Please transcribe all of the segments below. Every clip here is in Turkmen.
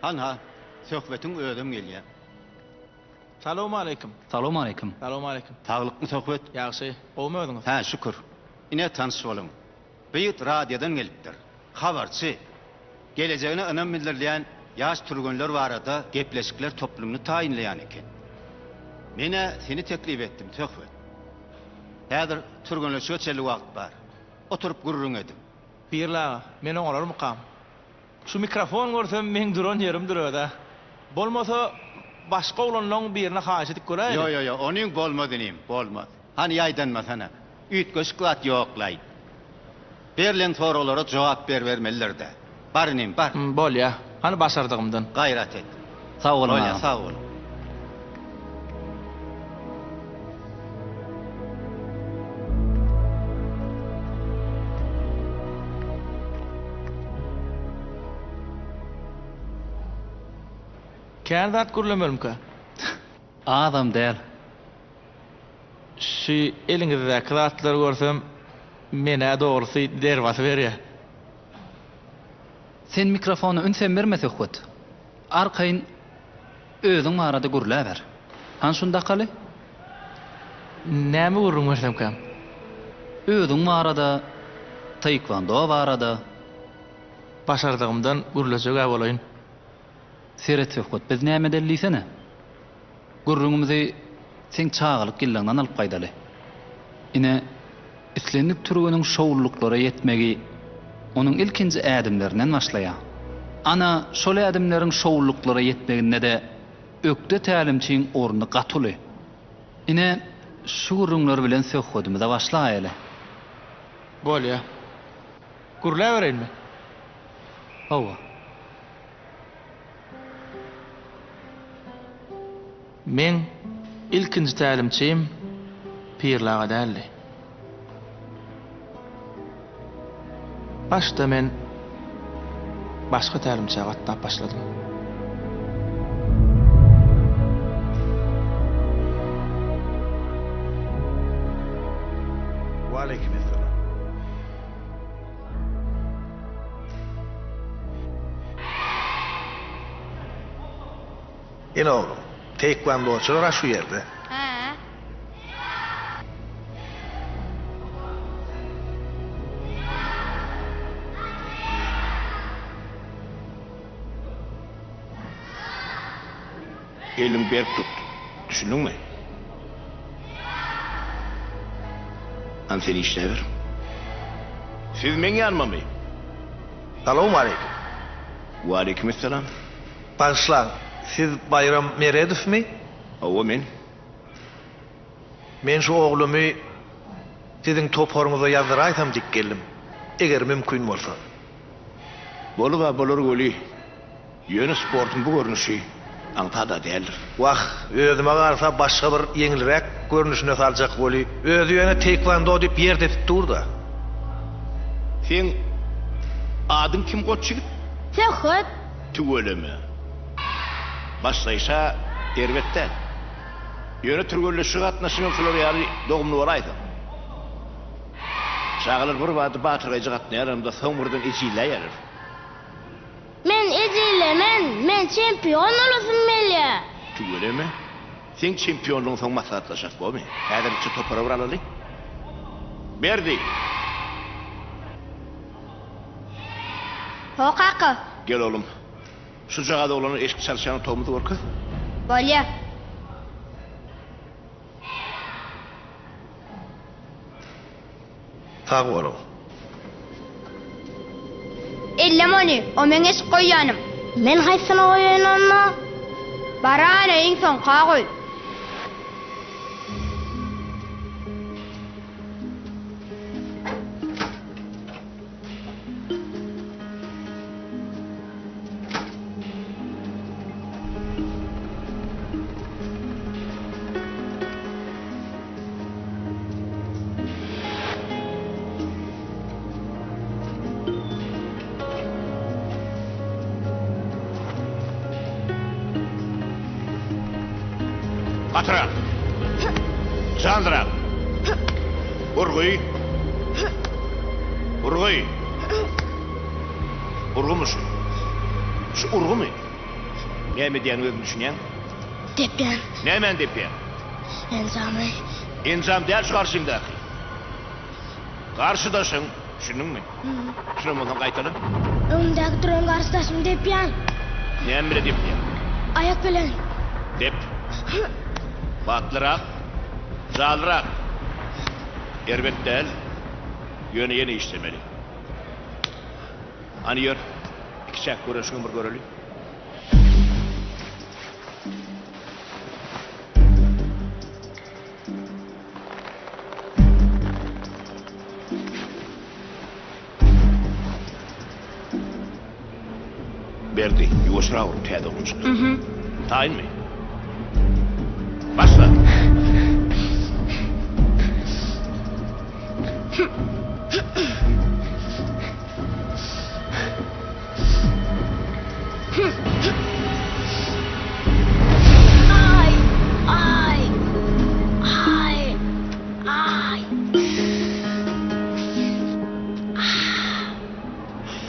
Hanha, söhbetin ödüm gelýär. Salamu aleykum. Salamu aleykum. Salamu aleykum. Taglykyň söhbet. Ýagşy, gowmadyňyz. Ha, şükür. Ine tanış bolun. Beýit radiodan gelipdir. Habarçy. Gelejegine önem bildirleýän ýaş türgenler barada gepleşikler toplumyny taýinleýän eken. Mene seni teklip etdim, söhbet. Häzir türgenler şu çeli wagt bar. Oturup gurrun edim. Birla, men oňalar mukam. Şu mikrofon görsem men duran yerim durada. Bolmasa başga olanlaryň birine haýat edip göräýin. Yo, onuň bolmady nim, bolmaz. Hani ýaýdanma sana. Üýtgeş klat ýoklaýyn. Berlen soralara jogap bermeliler de. Barnym, bar. Bol ya. Hani başardygymdan. Gayrat et. Sağ olun. Ola, sağ ol. Kärdat gurlamölümkä. Adam däl. Şu eliňizde klatlar görsem mene dogrusy derwasy berýär. Sen mikrofonu ünsen berme söhbet. Arkayn özüň arada gurlaber. Han şunda kaly? Näme gurrun bersemkäm? Özüň arada taekwondo barada Başardygymdan gurlajak bolaýyn. seret söhbet. Biz näme dellisene? Gurrunumuzy sen çağılık gillandan alyp gaýdaly. Ine islenip türgeniň şowluklara yetmegi onuň ilkinji ädimlerinden başlaýar. Ana şol ädimleriň şowluklara yetmeginde de ökde tälimçiň orny gatyly. Ine şu gurrunlar bilen söhbetimize başlaýaly. Bol ya. Gurlaberýinmi? Owa. Men ilkinji tälimçim Pirlaga däldi. Başda men başga tälimçiä gatnap başladym. Wa aleykum esselam. Ene oğlum, taekwondo şu yerde. Ha. Elin berk tut. Düşündün mü? An seni işlever. Siz men yanmamı. Salamu aleykum. Wa aleykümselam. Bağışlan, siz Bayram Meredov mi? Owa men. Men şu oğlumu sizin toporňyza ýazdyraýsam dik geldim. Eger mümkin bolsa. Boluga bolur goli. Yönü sportun bu görünüşü antada değildir. Wah, özüme garsa başga bir yeňilrek görnüşine saljak boli. Özü ýene taekwondo diýip ýerde tutdy. Sen adın kim goççy? Ferhat. Tügöleme. Başlayşa erbette. Yönü türgöllüşü gatnaşyň şolar ýaly dogumly bolaydy. Şagalar bir wagt batyrajy gatnaýarymda soňmurdan içileýär. Men ezilemen, men çempion olasym melya. Tügöleme. Sen çempionluň soň maslahatlaşak bolmy? Häzir çy topara biraly. Berdi. Hokaka. Gel oğlum. Şu jagada olan eski çalışanı tomudu gorka. Bolya. Tag bolam. Ellemoni, o men eş koýanım. Men haýsyna goýanamma? Barana iň soň qagoy. Atırak. Candırak. Urguy. Urguy. Urgu mu şu? Şu urgu mu? Ne mi diyen özünü düşünyen? Depen, Ne men depiyen? enzamy. İnzam değil şu karşındaki. Karşıdasın. Şunun mu? Şunun mu kaytalım? Öňümdäki duran garşdaşym depen. Ne emre depiyen? Ayak bilen. Dep. Batlırak. Zalırak. Erbet değil. Yönü yeni işlemeli. Hani yer. İki çak görüşün bir göreli. Berdi, yuvasına vur, teyde olunca. Tayin mi? Başla. Ay, ay, ay, ay.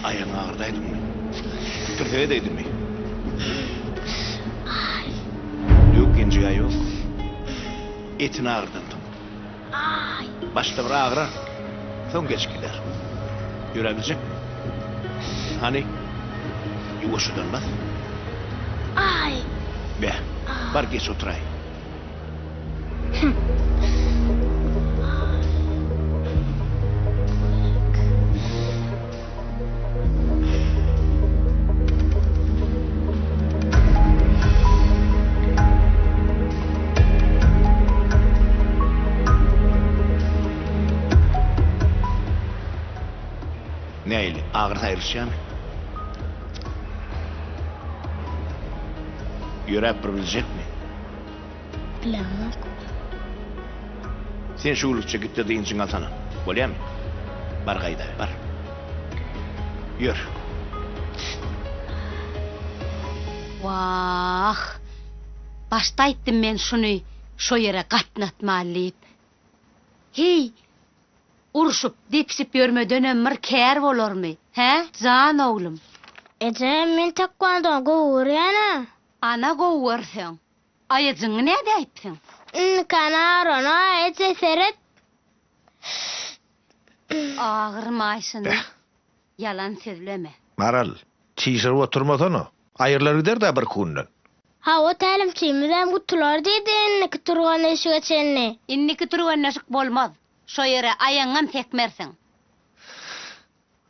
Ayağın ağırdaydın mı? Tırtaya değdin mi? Yok genciga yok. Etin ağırdandın. Ay. Başta bir ağırar. Son geç gider. Görebilecek mi? Hani? Yuvası dönmez. Ay. Be, var geç oturay. Neyle? Ağır ayrışacağım. Yürep bilecek mi? Bilemem. Sen şu ulukça git de deyin atana. Bolya mı? Bar gayda, bar. Yür. Vah! Başta ettim men şunu şo yere gatnatmalyp. Hey! Urşup, depsip görmeden ömür kär bolarmy? He? Can oglum. Ece men taekwondo goýarýana. Ana gowersen. Ayıcıňy näde aýtdyň? Kanarona ece seret. Ağırmaýsyny. Yalan sözleme. Maral, çiýşir oturmasana. Aýyrlar gider da bir kundan. Ha o talimçimiz guttular diýdi, ki turgan eşi geçenni. Inniki turgan näşik bolmaz. Şo yere aýaňam tekmersiň.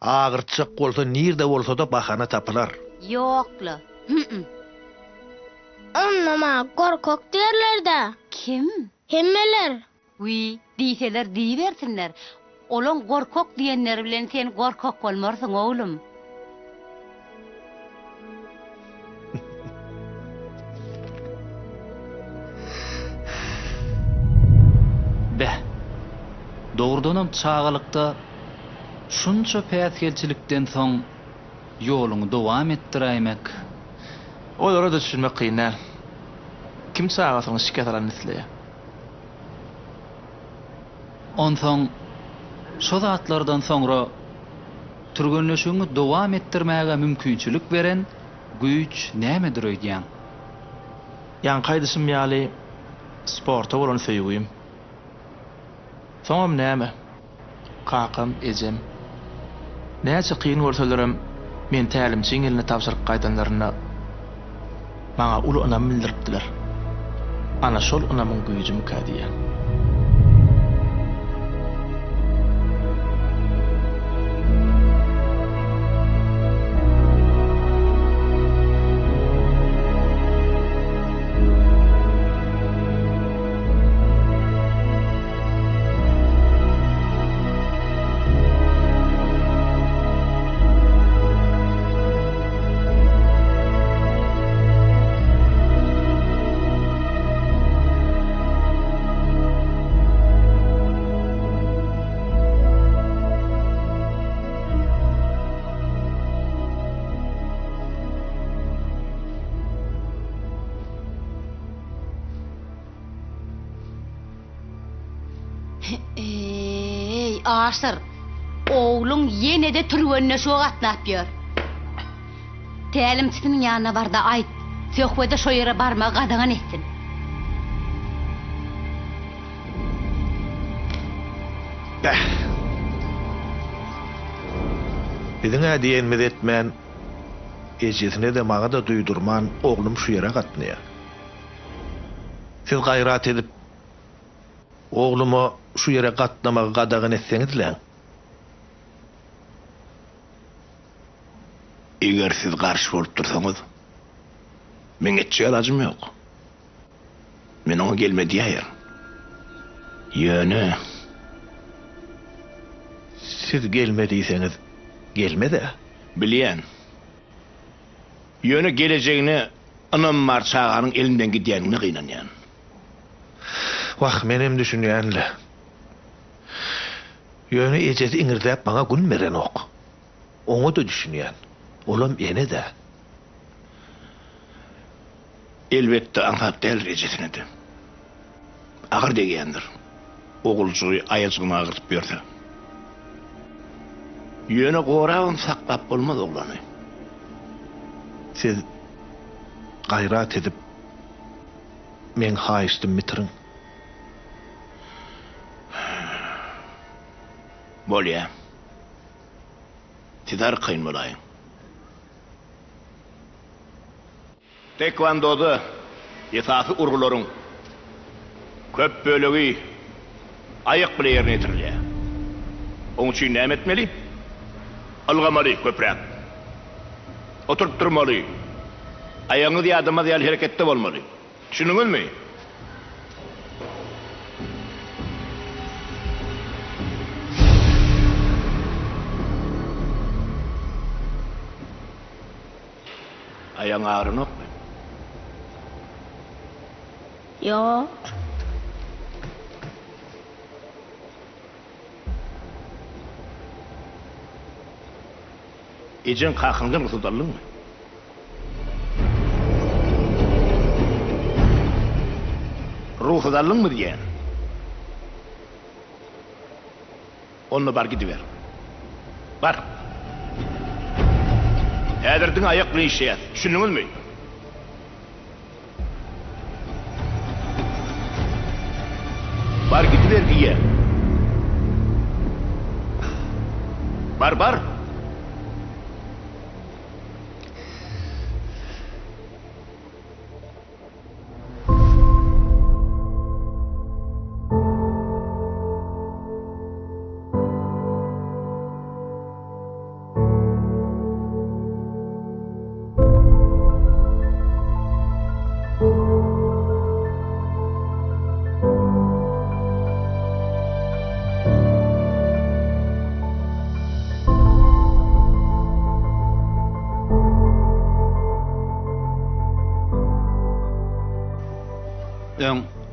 Ağırçak bolsa, nirde bolsa da bahana tapılar. Ýokla. Annama gorkok diýerler da. Kim? Hemmeler. Wi, diýseler diýbersinler. Olan gorkok diýenler bilen sen gorkok bolmarsyň oglum. Doğrudanam çağalykda şunça päsgelçilikden soň ýoluny dowam etdirýmek. Olara da düşünmek kıyın. Kim çağırsan şikayet alan nesliye? Onsoň şo zatlardan soňra türgünleşiňi dowam etdirmäge mümkinçilik beren güýç nämedir öýdýän? Yan kaydısım ýaly sporta bolan söýgüýüm. Soňam näme? Kakam, ejem. Näçe kıyın görselerem men tälimçiň eline tapşyryk gaýdanlaryna maňa uly ynam bildiripdiler. Ana şol ynamyň güýji mükadiýe. Ey, aşır. Oğlun yine de türgönüne şo gatnapýar. Tälimçisiniň ýanyna barda aýt. Söhbede şo ýere barma gadagan etsin. Biziňe diýenmez etmän, ejesine de maňa da duýdurman oglum şu ýere gatnaýar. Siz gaýrat edip oglumy şu ýere gatnamagy gadagan etseňizler. Eger siz garşy bolup tursaňyz, men etjek ilajym ýok. Men oňa gelme diýär. Ýöne, Siz gelme diýseňiz, gelme de. bilýän. Ýöne gelejegini anam marçaganyň elinden gidýänini gynanýan. Wah, menem düşünýänle. Ýöne ejesi iňirdäp maňa gün beren ok. Oňa da düşünýän. Olam ene de. Elbette anhap del ejesine de. Agyr degendir. Ogulçugy aýaçygyna agyryp berdi. Ýöne goragyny saklap bolmaz oglany. Siz gaýrat edip men haýysdym bitirin. Bolýa. Tidar kıyın bolayın. Tekvandoda esasy urgularyn köp bölegi aýak bilen ýerine ýetirilýär. Oň üçin näme etmeli? Algamaly köprek. Oturup durmaly. Aýaňyz ýadyma diýil hereketde bolmaly. Düşünüňizmi? Aýaň ağrynokmy? Yo. Ejen kakyndan ysydallyňmy? Ruhydallyňmy diýen? Onu bar gidiver. Bar. Häzirdiň aýak bilen işleýär. Düşünüňizmi? Bar gidiver diýe. Bar.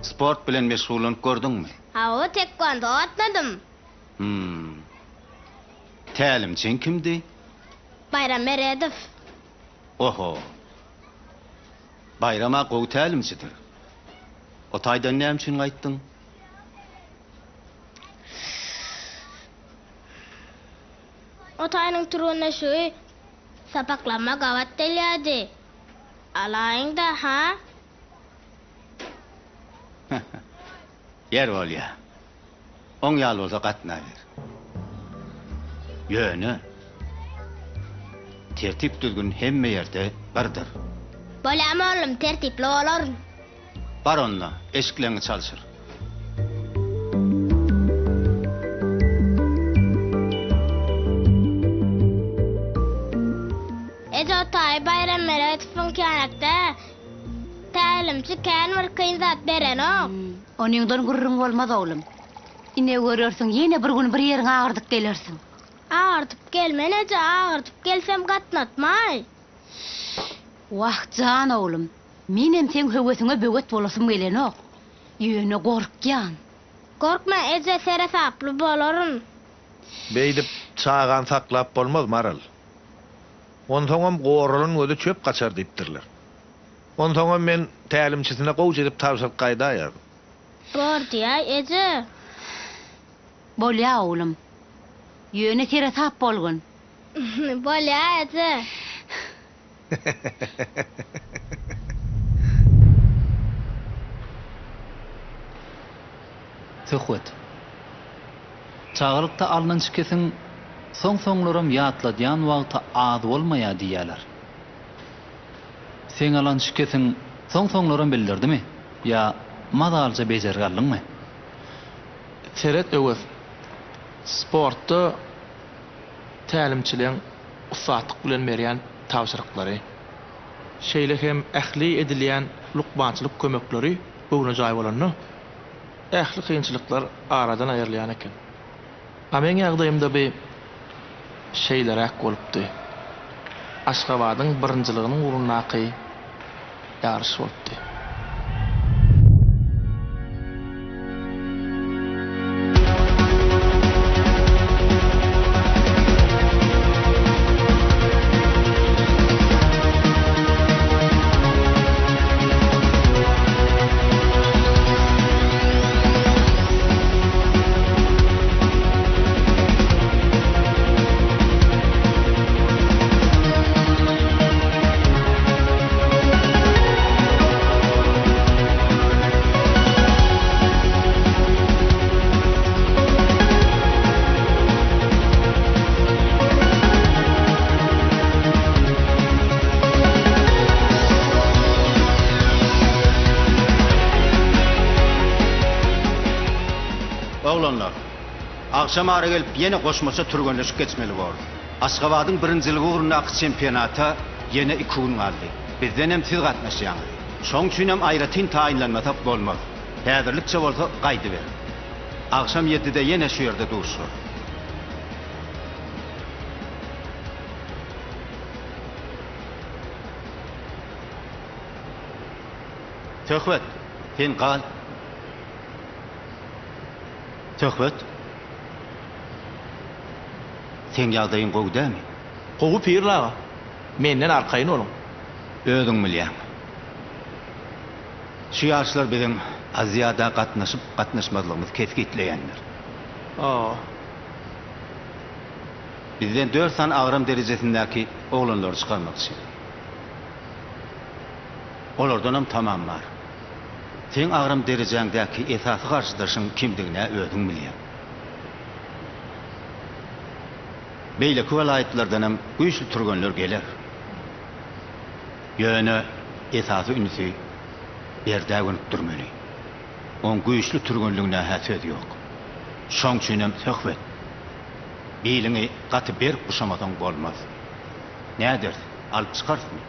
Sport bilen meşgulanyp gördüňmi? Ha, o tekvando atladım. Tälimçin kimdi? Bayram Meredov. Oho. Bayrama gowy tälimçidir. O taýdan näme üçin gaýtdyň? O tayının turuna şu sapaklama gavat deliyadi. Alayın da ha? Yer bolýa. Oň ýaly bolsa gatna ber. Ýöne. Tertip düzgün hemme ýerde birdir. Bolýam oğlum tertipli bolaryn. Bar onunla, eşiklerini çalışır. Ejo tay Bayram Meredov'un kanakda tälimçi kän bir kyn zat beren o. Onundan gurrun bolmaz oğlum. Ine görürsün yine bir gün bir ýeriň agyrdyk gelersin. Ağırtıp gelmen ejo ağırtıp gelsem gatnatmay. Wah can oğlum. Menem sen höwesiňe böget bolasym gelenok. Ýöne gorkýan. Korkma ejo serasaply bolaryn. Beýdip çağan saklap bolmaz maral. Ontoňam gorulun öde çöp kaçar diýipdirler. Ontoňam men tälimçisine gowy edip tapşyryk gaýdaýar. Bordiýa ejo. Bolýa oğlum. Ýöne serasap bolgun. Bolýa ejo. Töhwet. Çağırykda alynan şikesin soň-soňlarym ýatladýan wagta az bolmaýa diýerler. Sen alan şikesin soň-soňlarym bildirdimi? Ya madalca bejerganlyňmy? Seret öwes. Sportda tälimçiliň usatlyk bilen berýän tapşyryklary, şeýle hem ähli edilýän lukmançylyk kömekleri bugüne jaý bolany, ähli kynçylyklar aradan aýrylýan eken. Amen ýagdaýymda bir şeýlerak bolupdy. Aşgabatyň birinçiligining urunnaky ýarış bolupdy. Oğlanlar, akşam ara gelip yine koşmasa turgönleşip geçmeli boldy. Aşgabatyň birinçiligi ugrundaky çempionata yine 2 gün kaldy. Bizden hem siz gatnaşýaňyz. Şoň üçin hem aýratyn taýinlanmasa bolmaz. Häzirlikçe bolsa gaýdy ber. Akşam 7-de yine şu ýerde duruşur. Töhwet, sen kal. Töhwet. Sen ýagdaýyň gowy dämi? Gowy pirlaga. Menden arkaýyn olun. Özüň bilýän. Şu ýaşlar biziň Aziýada gatnaşyp gatnaşmadygymyzy kesgitleýänler. Bizden 4 san agram derejesindäki oglanlary çykarmakçy. Olardan hem tamam var. Sen agram derejeňdäki esasy garşydaşyň kimdigine özüň bilýän. Beýle welayetlerden hem güýçli turganlar geler. Ýöne esasy ünsi berdägin durmaly. On güýçli turganlygyna häsiýet ýok. Şoň üçin hem töhwet. Beýliňi gaty berip guşamadan bolmaz. Nädir? Alyp çykarsyn.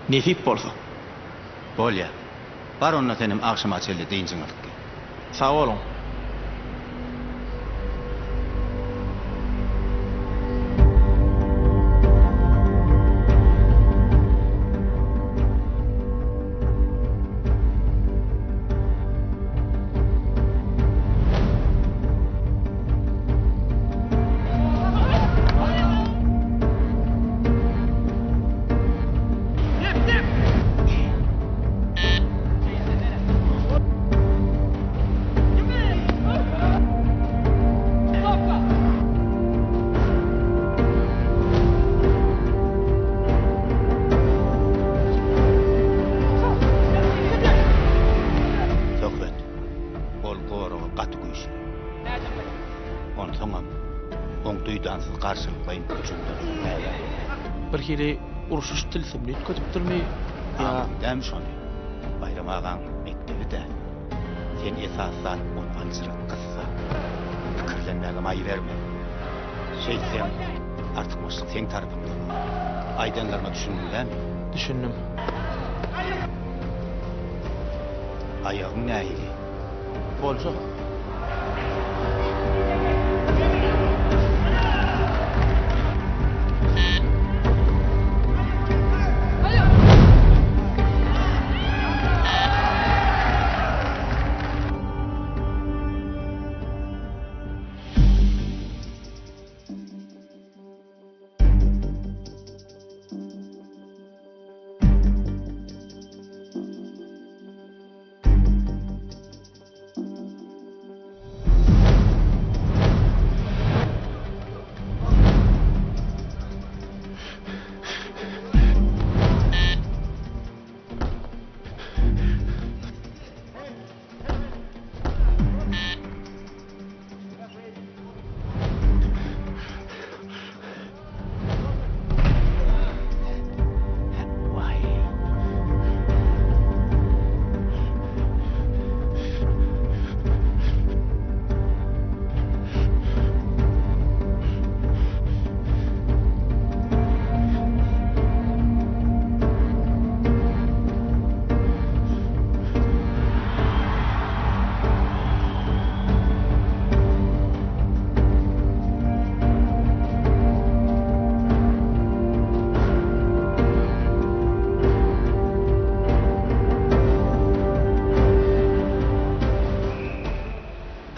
Nesip bolsa. Bolýa. Bar onna senem akşam açyldy diýinjiň alyp. Sag olun. karşılık bayın gücündür. Bir kere uruşuş tilsimli kötüp durmy. Ya Demiş onu. Bayram ağam mektebi de. Sen esasdan onpancırık kızsa. Fikirlenmeye may verme. Sen artık başlık sen tarafında. Aydanlarıma düşündün mi? düşündüm. Ayağın neydi? Bolsa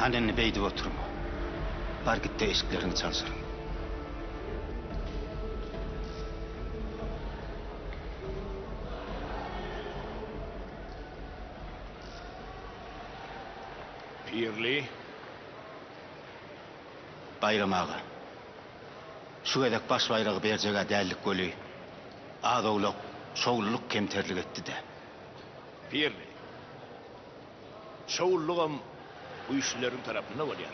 Annenni beydi oturma. Var git de eşiklerini çalışırım. Pirli, Bayram ağa. Şu edek baş bayrağı bercege dällik gölü. Ağdawluk, şoğulluk kemterlik etti de. Pirli. Şoğulluğum bu işlerin tarafında var ya.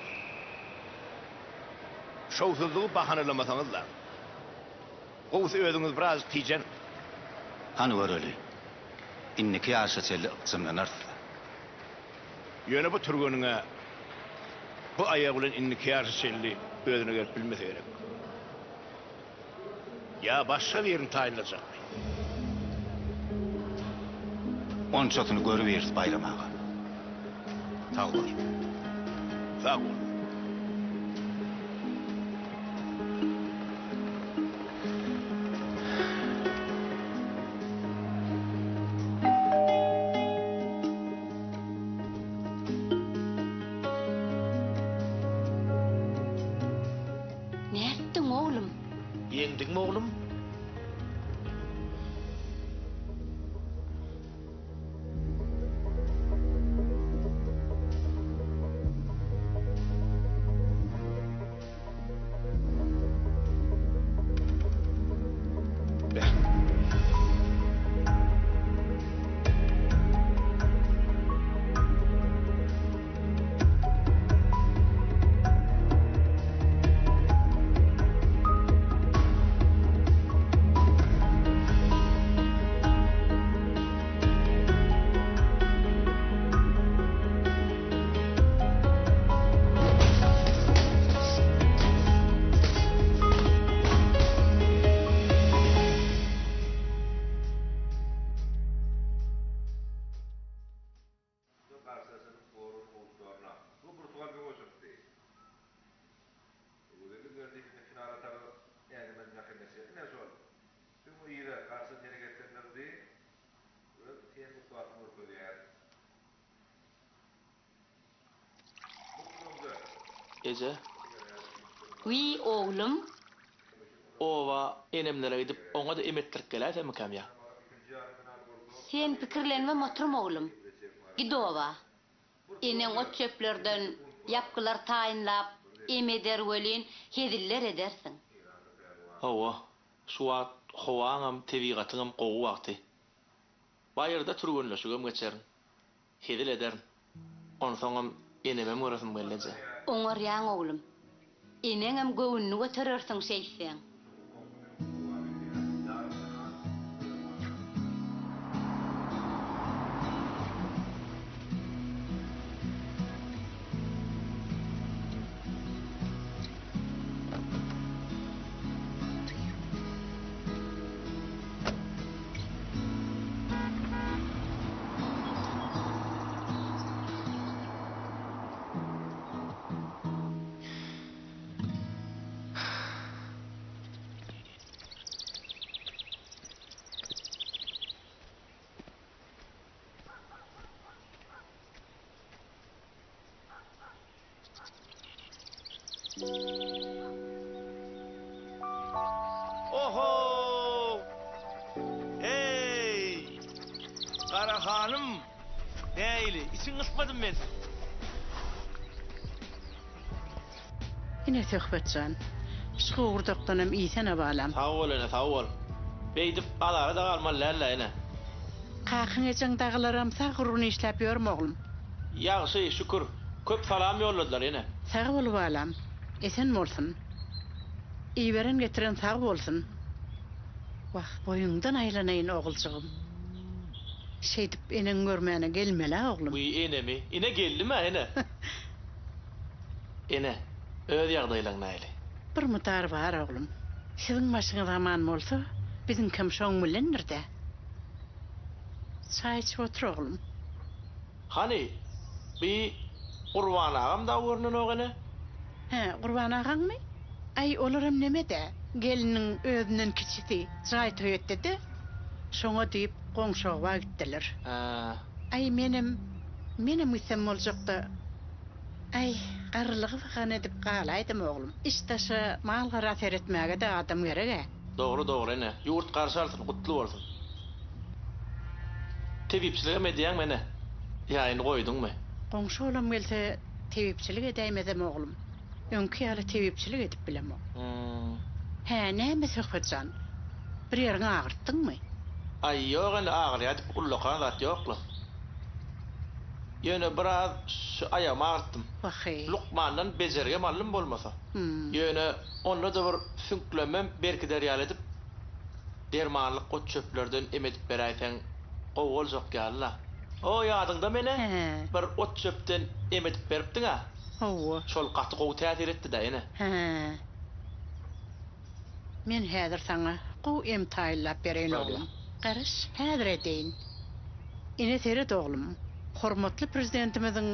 Şoğsuzluğu bahanalamasanız da. Qoğusu özünüz biraz tijen. Hani var öyle. İnniki arşa çelli ıqsımlanarsa. Yöne bu turgununa bu ayağının inniki yarşı şelli özüne gelip bilmesi gerek. Ya başka bir yerin tayinlacak. Onun çotunu görüveririz Bayram ağa. Sağ ol. Sağ ol. Ne ettin oğlum? Yendin mi oğlum? Ece, Uy oğlum, ova enemlere gidip ona da emettirip gelerse mi kam ya? sen pikirlenme oturum oğlum. Gidova. Enen o çöplerden yapkılar tayinlap, emeder welin, hediller edersin. Hava, şu an havaanam tebigatınam qoğu vakti. Bayırda turgunlaşugam geçerin. Hedil ederin. Onu soňam enemem görasym gelýär. Oňar ýaň oğlum. Eneňem göwnüni göterersiň şeýseň. Oho! Hey! Kara hanım! Neyli? İsin ısmadım ben. Yine söhbetcan. Şuurduktanım iyisene balam. Sağ ol ene, sağ ol. Beydip alara da kalmalarla ene. Kakın ecen dağılaram sağ gurunu işlep yorum oğlum. Yaxşı, şükür. Köp salam yolladılar ene. Sağ ol balam. Esen bolsun. İyi getiren sağ bolsun. Vah boyundan aylanayın oğulcuğum. Şeydip enen görmeyene gelmeli oğlum. Bu ene mi? Ene geldi mi ene? Ene, öz yağdaylan nayli. Bir mutar var oğlum. Sizin başına zaman olsa bizim kim şoň bilendir de. Çay içip otur oğlum. Hani, bir Qurban ağam da görünün o ene? He, Qurban ağaň mı? Ay olaram nemede? Gelinin özünün kiçisi çay toyetdi de. Şoňa diýip goňşawa gitdiler. Ay menem isem boljakda. Ay, garlygy bakan edip galaýdym oglum. İştaşa mal garat etmäge de adam gerek. Doğru ene. Yurt karşılarsın, kutlu olsun. Tebipçiliğe mi diyen mene? Yayını koydun mu? Goňşy olam gelse tebipçilik edäýmezem oglum. Öňki ýaly tebipçilik edip bilemok. He, näme söhbetjan? Bir ýeriňi agyrtdyňmy? Ay yok ene ağrıyadıp ullaqan zat yoklu. Yöne biraz şu ayağımı ağrıttım. Vahy. Lukmandan becerge mallum bolmasa. Yöne onu da bir sünklemem berki deryal edip dermanlık ot çöplerden emedip beraysen qowul jok ýalla. O ýadyňda mene bir ot çöpden emedip beripdiň ha. Owa. Şol gaty gowy täsir etdi da ene. He. Men häzir saňa gowy emtaýlap bereýin oglum. Garaş, häzir edeýin. Ine seret oglum. Hormatly prezidentimiziň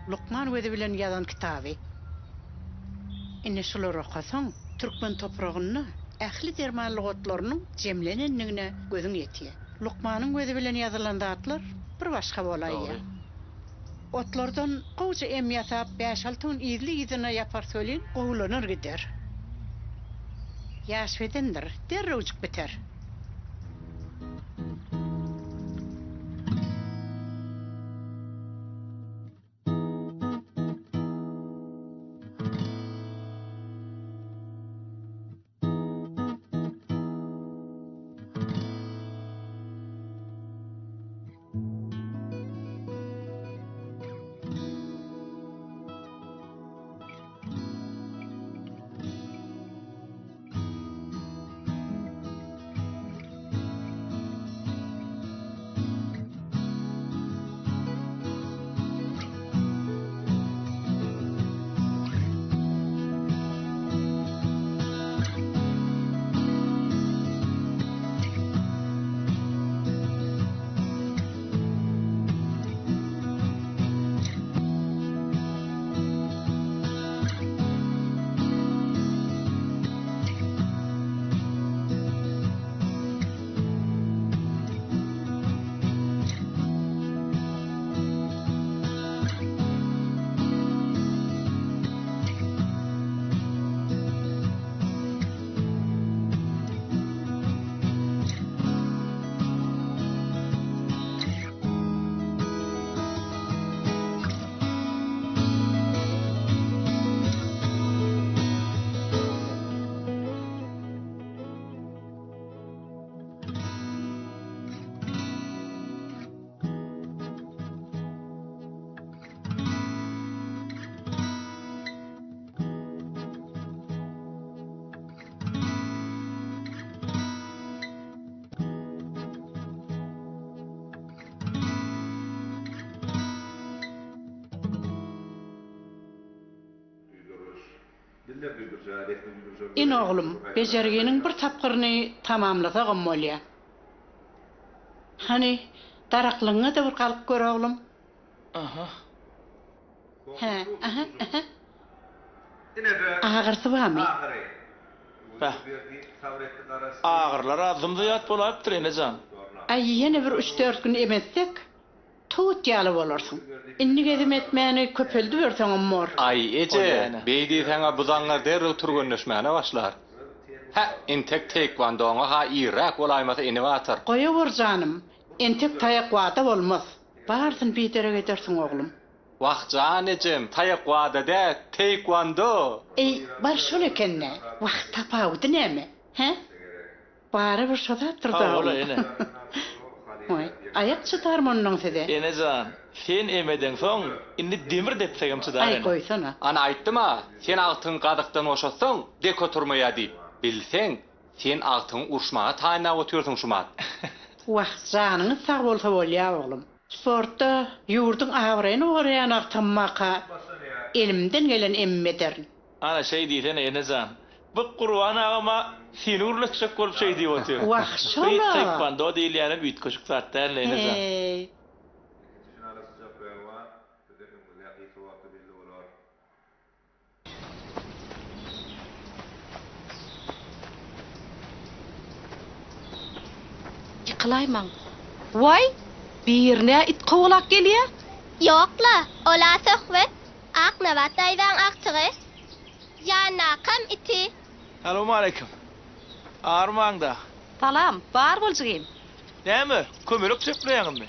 Lukman Wezi bilen ýazan kitaby. Ine şolar okasaň, türkmen topragyny ähli dermanlyk otlarynyň jemlenenligine gözüň ýetýär. Lukmanyň Wezi bilen ýazylan zatlar bir başga bolaýar. Otlardan gowja em ýasap 5-6 tun izli izine ýapar söýlen, gowlanır gider. Ýaş bedendir, derrewjik biter. In oğlum, bejergenin bir tapkırını tamamlatagym bolýar. Hani daraklığına da bir kalıp gör oğlum. Aha. He, aha. Ağırsı var mı? Bäh. Ağırlar azımda yat bolapdyr enejan. Ay yine bir 3-4 gün emetsek, tut yalı bolarsyň. Inni gezim etmäni köpeldi berseň mor. Ay ece, beýdi sana buzaňlar derrew turgunlaşmagyna başlar. Ha, intek taekwondoňa ha irak bolaýmasa ine batar. Goýa bor janym, entek taýak wada bolmaz. Barsyn bitere gidersiň oglum. Wagtjan ejem, taekwonda da taekwondo. Ey, bar şol ekenne. Wagt tapawdy näme? He? Bara bir şoda turda. Ha, ola ene. Oy, ayak çıtarmanyň sede. Enejan, sen emeden soň indi demir depsegem çydar Ay ene. koysana. Ana aýtdyma, sen altyn gadykdan oşasaň, deko turmaýa diýip. Bilseň, sen altyn urşmaga taýyna oturýarsyň şumat. Wagt janyňyz sag bolsa bolýar oglum. Sportda ýurdun agryny öwrenýän tammaka elimden gelen emmederin. Ana şey diýsen enejan. Bu Qur'an agama seni urlaşacak bolup şey diýip otur. Wagt şola. Taekwondo diýilýän büyük köşük zatlar enejan. Hey. Yıkılayman. Vay, birine it kovalak gelýär. Ýokla, ola söhbet. Aknabat aýdan akçygy. Ýa-na kam iti. Assalamu alaykum. Armanda. Salam, bar boljygym. Näme? Kömelek çöpleýäňmi?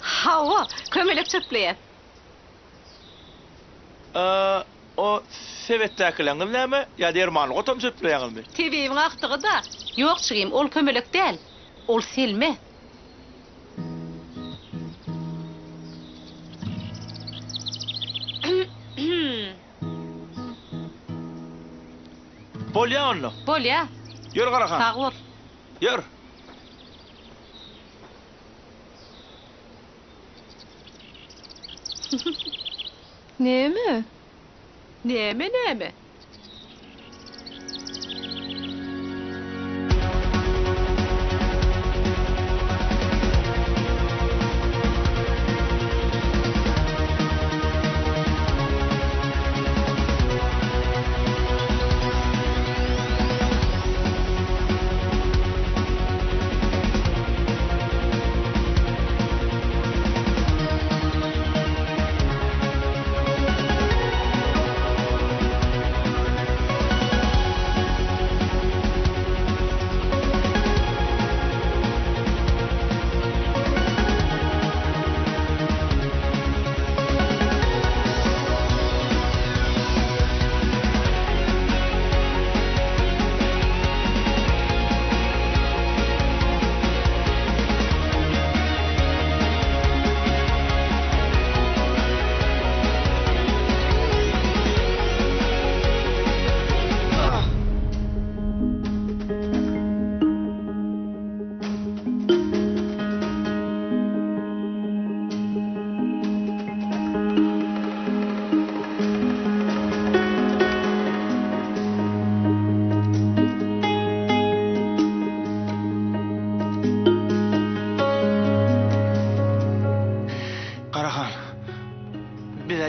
Hawa, kömelek çöpleýär. O sebetdäkileňiz näme? Ya dermanlyk otam çöpleýäňmi? Tebiň aktygy da. Ýokçygym, ol kömelek däl. Ol selme. Bolýa onu. Bolýa, Ýör Garahan. sag bol. Ýör. Näme? Näme?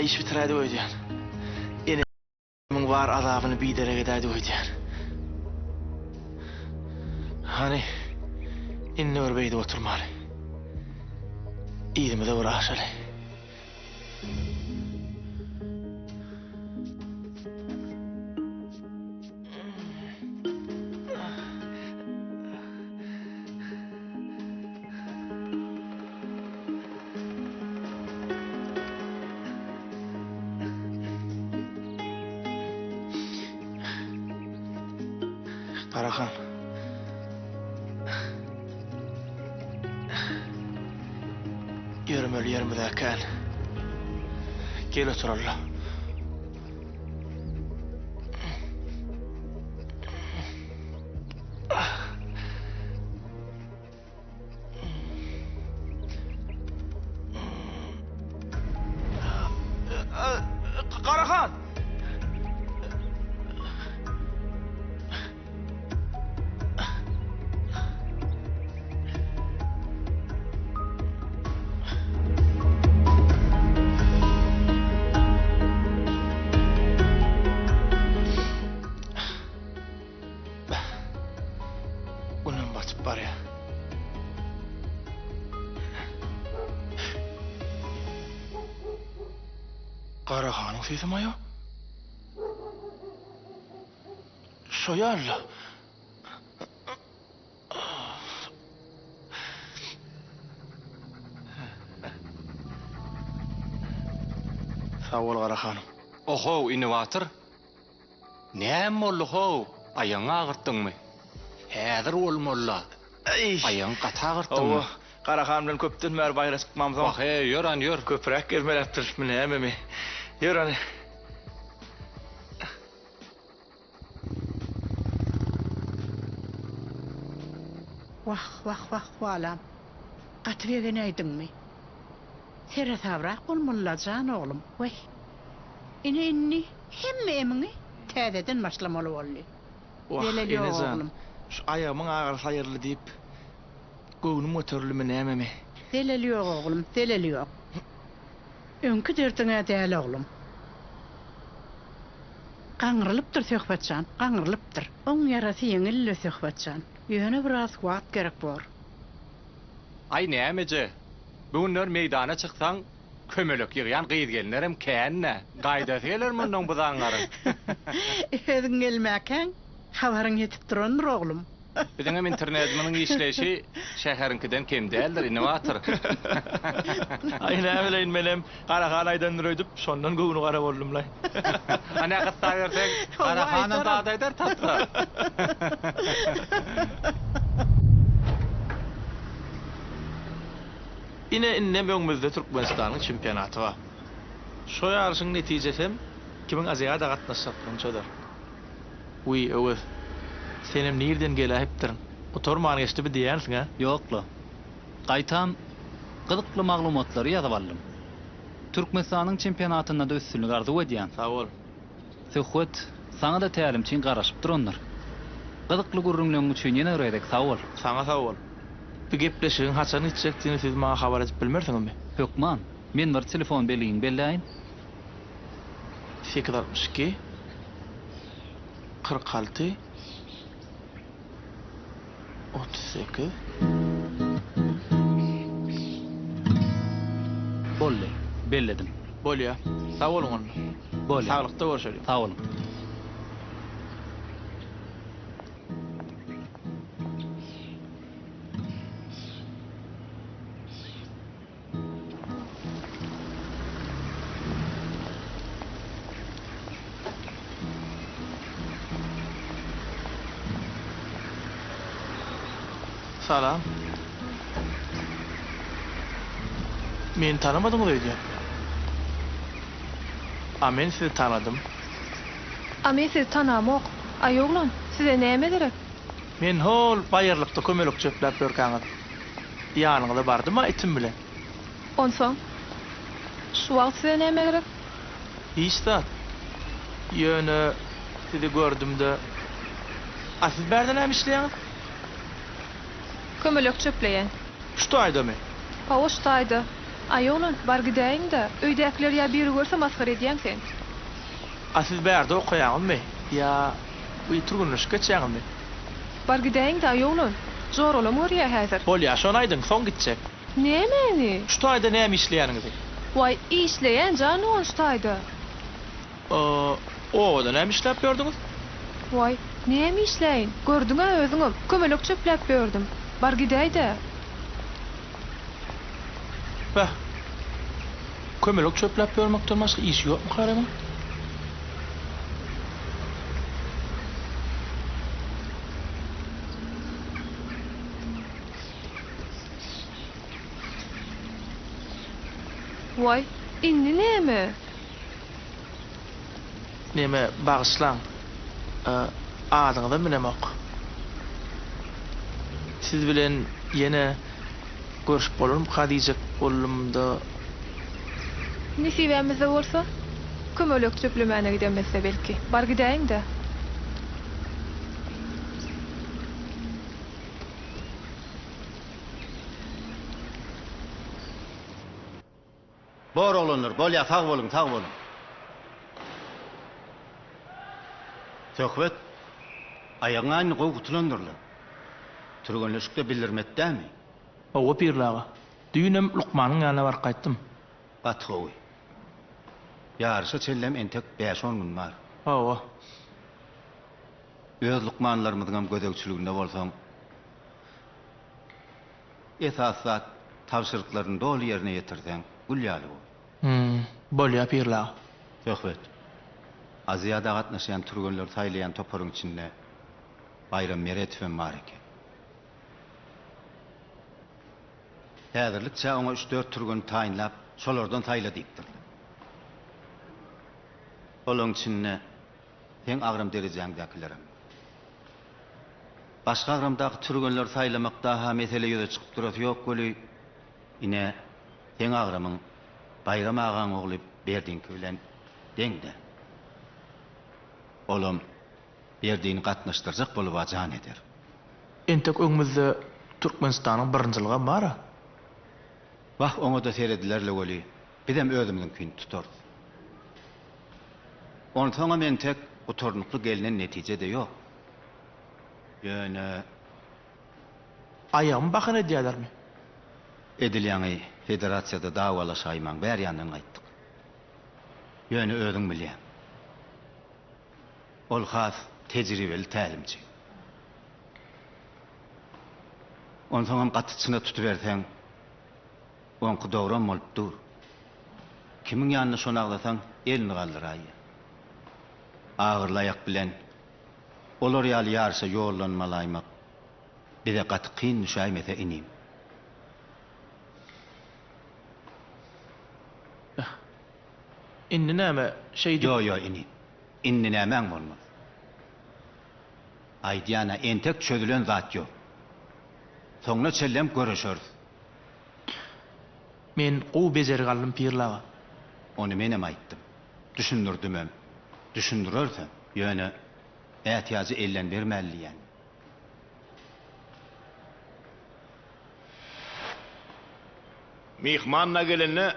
iş bitiradi öýdýän. Ene müň bar azabyny bidere gedädi öýdýän. Hani inne örbeydi oturmaly. İýdimi de uğraşaly. Karahan. Yürümeli yermedäken. Gel oturalım. Karahan. Bar ya. Karahanın sesi mi ya? Şoyarla. Sağ ol Karahanım. Oho, inovator. Näme boldy ho? Ayaň agyrtdyňmy? Häzir bolmalla. Ayaň gata agyrtdyňmy? Owa, Karahan bilen köpden bäri bayra çykmamyz Bak, hey, ýör, ýör. köprek gelmeläp turupmy näme? Ýör ani. Vah vah vah valam. Gatwegen aýdymmy? Sere sabrak bolmaly jan oglum. Vay. Inni hemme emini täzeden başlamaly boldy. Deleli oglum. Şu ayağımın ağır sayırlı deyip göğünüm ötürlümü näme? Deleli yok oğlum, deleli yok. Önkü dertine değil oğlum. Qaňrylypdyr söhbetçan, qaňrylypdyr. Oň yarasy yeňille söhbetçan. Ýöne biraz wagt gerek bor. Ay nämeje? Bugünler meydana çyksaň, kömelek ýygýan gyýdgelenlerim känne. Gaýdasy geler mundan buzaňlary. Özüň gelmäkäň, habaryň ýetip durandyr oğlum. Bizim internetimiň işleşi şäherinkiden kem däldir, inovator. Ay näme bileýin menem Karahan aýdan röýdüp, şondan göwüni gara boldum lay. Ana gıssa versek, Karahanyň dağdaýdar tatsa. Ine öňümizde Türkmenistanyň çempionaty bar. Şo ýarşyň netijesem 2000 gatnaşýan çodar. Uy, öwes. Senem nirden gelipdirin? Otorman geçti bir diýersiň ha? Ýokla. Gaýtam gyzykly maglumatlary ýazyp aldym. Türkmenistanyň çempionatyna da üstünlük arzuw edýän. Sağ ol. Söhbet saňa da tälimçin garaşyp durandyr. Gyzykly gurrunlygyň üçin ýene öýdek sağ ol. Saňa sağ ol. Bu gepleşiň haçan içjekdigini siz maňa habar edip bilmersiňizmi? Hökman, men bir telefon beliň belläýin. 862 46 38 Bolly, belledim. Bolýa. Sağ olun onu. Bolly. Sağlıkta görüşelim. Sağ olun. Salam. Men tanımadyňyz öýdü. A men sizi tanıdym. Men sizi tanamok. Aýoglan, size näme gerek? Men hol baýarlykda kömelek çöpläp ýörkäňiz. Ýanyňyzda bardymy itim bilen? Onsoň şu wagt size näme gerek? Hiç-de. Ýöne sizi gördüm-de. A siz bärde näme işleýäňiz? Kömelek çöpleýän. Şto aýdamy? Pawştaýdy. Aýoglan, bar gideýin-de, öýdäkler ýa biri görse maskara edýän sen. A siz bärde okuýaňyzmy? Ýa bu turgunlyşga çäňizmi? Bar gideýin-de aýoglan, zorolamy görýär häzir. Bolýa, şonu aýdyň, soň gitjek. Nämeni? Şto aýda näme işleýäňiz? Way, işleýän jany onştaýdy. O da näme işläp ýördiňiz? Way, näme işleýin? Gördüňa özüňem, kömelek çöpläp ýördüm. Bar gideýde. Bah. Kömelek çöpläp ýörmekden başga iş ýokmy garama? Way, indi näme? Näme bagyşlaň? Adyňyzy bilemok. Siz bilen ýene görüşip bolarym, hadijek bolumda. Nisibämizde bolsa, kömelek çöplemäne gidemezse belki. Bar gideýin-de. Bor olanlar, bolýa sag bolun, sag bolun. Söhbet ayaňan gowy gutulandyrlar. Turgunlaşıkda bildirmetde mi? Owa pirlaga. Düýnem Lukmanyň ýanyna bar gaýtdym. Batgowy. Ýarşa çellem entek 5-10 gün bar. Owa. Öz Lukmanlarymyň gödekçiliginde bolsaň, esasat tawşyryklaryny dolu ýerine ýetirden gülýaly bol. Bolýa pirlaga. Töhbet. Aziyada gatnaşan turgunlar taýlayan toparyň içinde Bayram Meretow bar eken. Häzirlikçe ona 3-4 turgun taýinlap, şolardan taýla diýipdir. Olaň içinde heň agram derejeňdekilerim. Başga agramdaky turgunlar taýlamakda ha mesele ýüze çykyp durat ýok göli. Ine heň agramyň Bayram agaň ogly berdiňki bilen deňde. Olam berdiňi gatnaşdyrjak bolup ajan eder. Entek öňümizde Türkmenistanyň birинçiligi bar. Vah ona da seyredilerle goli. Bidem özümden kyn tutar. Onsoňa men tek otornukly gelinen netije de ýok. Ýöne Aýam bakan edýärlermi? edilýäni federasiýada dawalaşaýman bär ýandan gaýtdyk. Ýöne özüň bilýän. Ol has tejribeli tälimçi. Onsoňam gatyçyna tutuberseň onky dogran bolupdyr. Kimiň ýanyna şonu aglasaň elini galdyraýy. Ağırlayak bilen olar ýaly ýarşa ýollanmalaymak bize gaty kyn düşäýmese inim. Indi näme şeýdi? Yo inim. Inni nämeň bolmaz. Aýdýana entek çözülen zat ýok. Soňra çellem görüşürüz. Men gowy bejerip galdym pirlaga. Onu menem aýtdym. Düşündürdüm. Düşündürersen, ýöne ätiýazy ellen bermäliýän. Mihmanna gelenine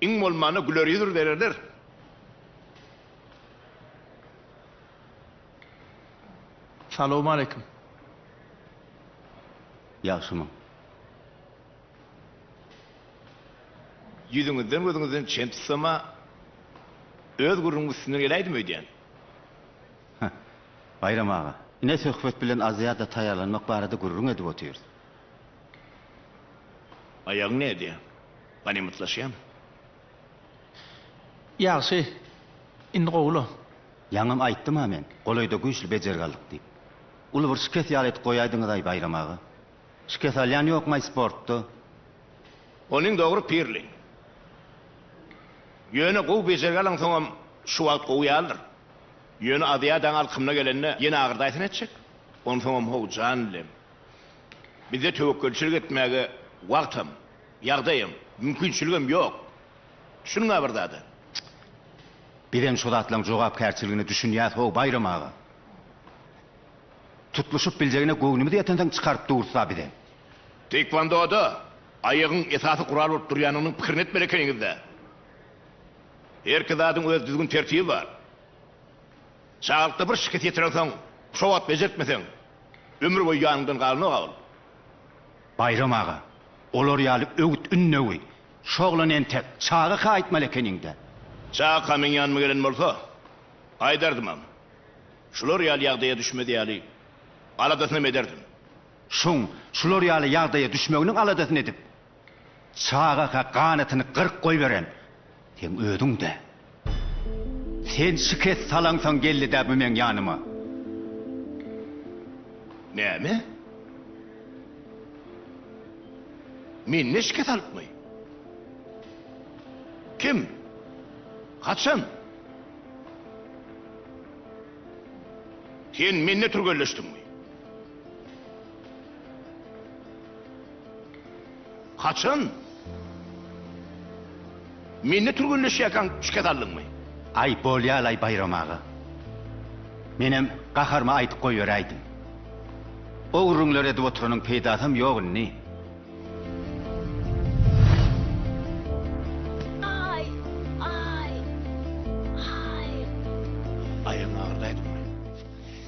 iň bolmany gülerýüdür derler. Salamu aleykum. Ýaşymy. Yüzüňizden çentsama öz gurrun üstüne geleýdim öýdän. Bayram ağa, ine söhbet bilen aziyada taýarlanmak barada gurrun edip otyr. Aýagyň näde? Bani mutlaşýam. Ýaşy. Indi gowula. Ýaňam aýtdym ha men, golaýda güýçli bejergallyk diýip. Uly bir şiket ýalet goýaýdyňyz Bayram ağa. Şiket alýan ýokmy sportda? Onuň dogry pirli. Ýöne gowy bejergalaň soňam şu wagt gowy ýaldyr. Ýöne adiýadan alkymna gelenine ýene agyrda aýtyn etjek. Onu soňam how janlym. Bize töwekkülçilik etmäge wagtym, ýagdaýym, mümkinçiligim ýok. Şunuňa bir dady. Birem şu zatlaň jogapkärçiligini düşünýär how Bayram ağa. Tutuluşup biljegine göwnümi diýetenden çykaryp dursa bide. Taekwondo'da aýagyň esasy kural bolup durýanynyň pikirini etmeli ekeniňizde. Herki zadyň öz düzgün tertibi bar. Çağaltda bir şirket ýetireňsoň, şo wagt bejertmeseň, ömür boýu ýanyndan galyny gal. Bayram ağa, olar ýaly öwüt ünnöwi, şoglan entek, çağa haýtmaly ekeniňde. Çağa kamen ýanyma gelen bolsa, aýdardym. Şular ýaly ýagdaýa düşmedi ýaly. Aladasyna mederdim. Şular ýaly ýagdaýa düşmeginiň aladasyny edip, çağa ganatyny gyrk goýberen. Sen ödüň de. Sen şiket salaňsaň geldi de bu men ýanyma. Näme? Men ne şiket alypmy? Kim? Kaçan? Sen menne türgelleşdinmi? Kaçan? Menne türgelleşýärkäň şiket aldyňmy? Ay bolýar Bayram ağa. Menem gaharma aýtyp goýberäýdim. O urunlar edip oturanyň peýdasam ýogny.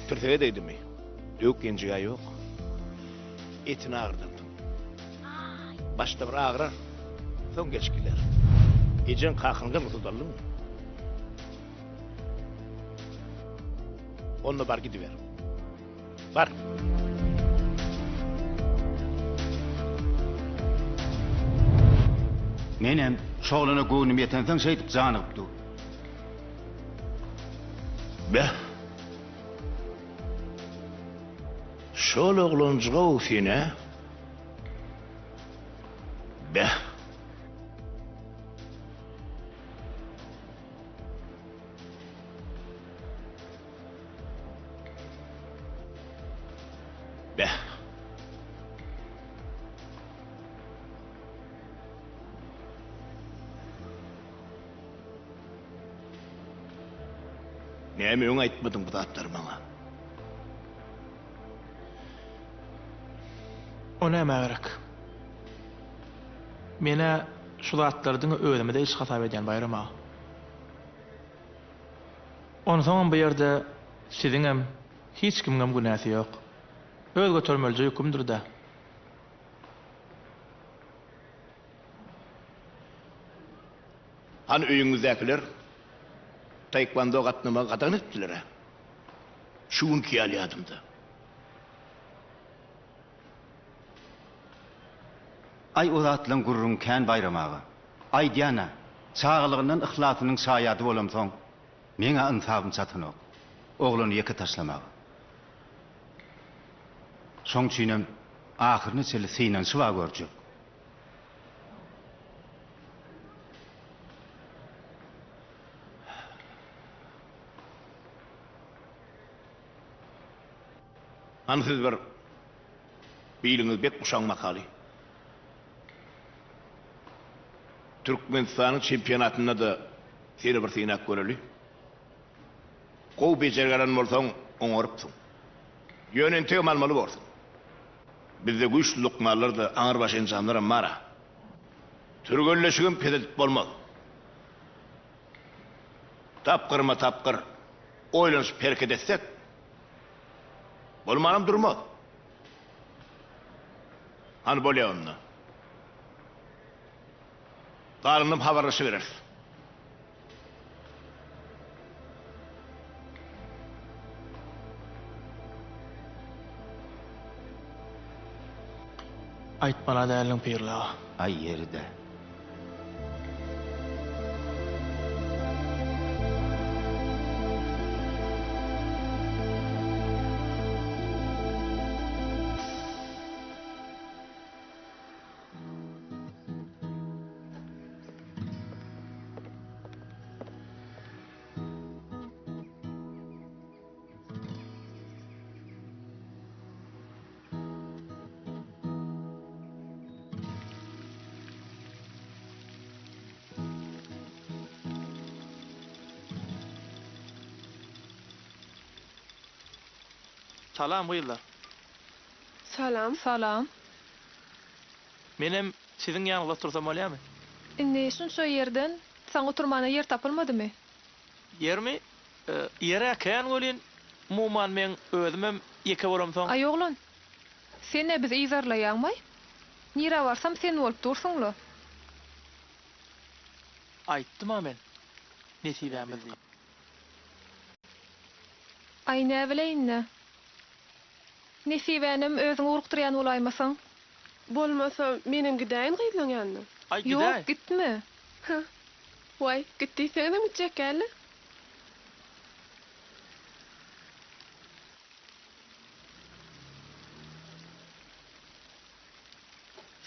Türtege deydimi? Dök genjiga ýok. etini ağırdandım. Başta bir ağırar, son geçkiler. Ecen kakınga mı tutallım? Onunla bar gidiver. Bar. Menem şoğluna gownum yetensen şeydip janypdy. Be. Şol oğluncuğa ufine. Be. Be. Näme öň aýtmadyň bu zatlar maňa? O näme gerek? Mene şu zatlardyň öýlemede iş hatap edýän bayram ağa. Onu soňam bu ýerde siziň hem hiç kimgem günäsi ýok. Öz götürmelji ýükümdir da. Han öýüňizdekiler taekwondo gatnama gatan etdiler. Şuun kiyali adımdı. Ay o zatlaryň gurrun kän bayram ağa. Ay diýana, çağlygyndan ihlasanyň şaýady bolamsoň, meňe insabym çatanyk. Ogluny ýeke taşlamak. Şoň üçinem ahyrny çeli synan şuwa görjek. Ansiz bir biýliňiz bek guşaň makaly. Türkmenistanyň çempionatyna da seni bir synak göreli. Gow bejergaren bolsaň oňarypsyň. Ýönente malmaly bolsun. Bizde güýçli lukmalar da aňyr baş insanlar mara. Türgölleşigim pededip bolmaz. Tapkırma tapkır oýlanyp perket etsek bolmanam durmaz. Han bolýar onda. Darynım habarlaşyberer. Aýtmana däliň pirli ağa. Ay ýerde. Salam gyýlar. Salam. Menem siziň ýanyňyzda tursam bolýarmy? Indi şunça ýerden saň oturmana ýer tapylmadymy? Ýermi? Ýere kän bolýan? Muman men özümem ýeke bolamsoň. Ay oğlan, sen ne bizi izarlaýanmy? Nira barsam sen bolup dursunly. Aýtdym men. Nesibämiz. Ay ne bileýin. Nesibänem özüň urukdurýan bolaýmasaň? Bolmasa menem gidäýin gyýdlaň ýanyna. Ay gidäý. Ýok, gitme. Way, gitdiýseňem gitjekkäli.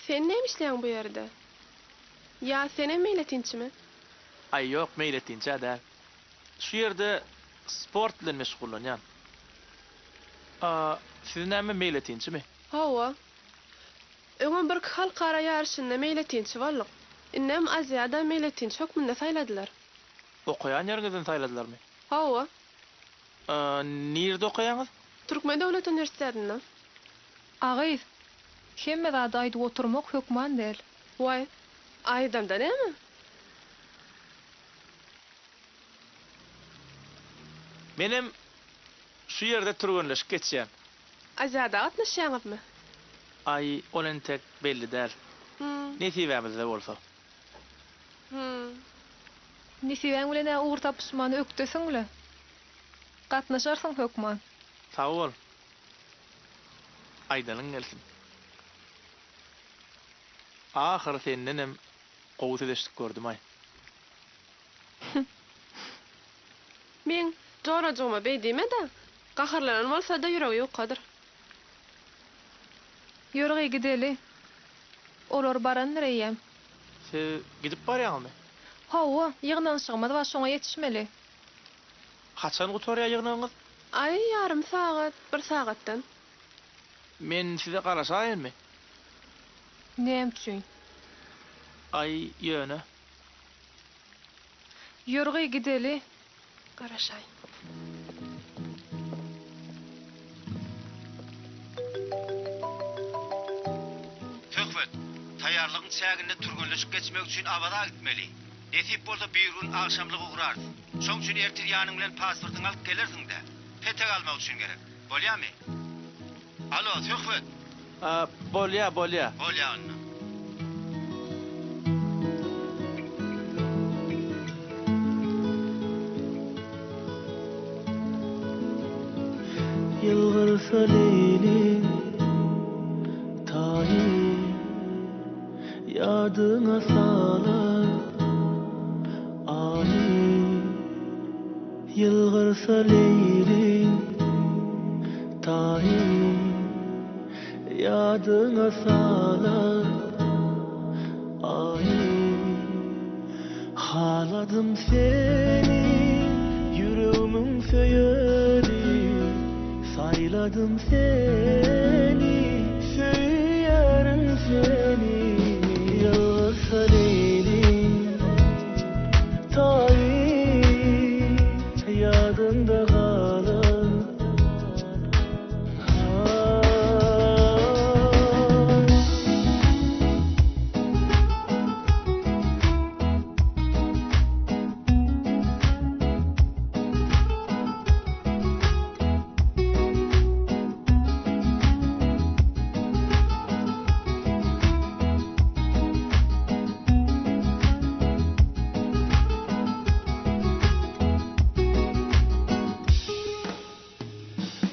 Sen näme işleýän bu ýerde? Ya senem meýletinçimi? Ay ýok, meýletinçi da. Şu ýerde sport bilen meşgullanýan. Siz näme meýletinçimi? Hawa. Öňe bir halkara ýarşynda meýletinçi boldyk. Innem Aziýada meýletinçi hökmünde saýladylar. Okuyan ýeriniňden saýladylarmy? Hawa. Nirde okuyaňyz? Türkmen Döwlet Uniwersitetinde. Agyz, hemme zat aýdy oturmak hökman del. Way, aýdamda näme? Menem şu ýerde turgunlaşyp geçýän. Aziýada gatnaşýaňyzmy? Ay olen tek belli der. Nesibämizde bolsa. Nisiben bilen uğur tapışmanı ökteseňle. Gatnaşarsyň hökman. Sağ ol. Aydanyň gelsin. Ahir sennenem gowsy deşdik gördüm ay. Men jorajyma beýdime de, gaharlanan bolsa da ýüregi ýokadyr. Ýöregi gideli. Olar baran nereyem? Siz gidip barýarmy? Hawa, ýygnan çygmady we şoňa ýetişmeli. Haçan gutarya ýygnaňyz? Ay, yarım saat, 1 saatdan. Men size garaşaýynmy? Näme üçin? Ay, ýöne. Ýöregi gideli. Garaşaý. Töhfet, taýýarlygyň çäginde turgunlaşyp geçmek üçin abada gitmeli. Nesip bolsa bir gün akşamlygy uğrar. Şoň üçin ertir ýanyň bilen pasportyňy alyp gelersiň-de. Petek almak üçin gerek. Bolýarmy? Alo, Töhfet. Bolýa. Bolýa onda. Yılgırsa leylim tayin yadına salar ayin. Yılgırsa leylim tayin yadına salar ayin. Haladım seni yüreğimin söyleri, sayladım seni, söylerim seni. Yalvarsa leylim tayin yadında kalan.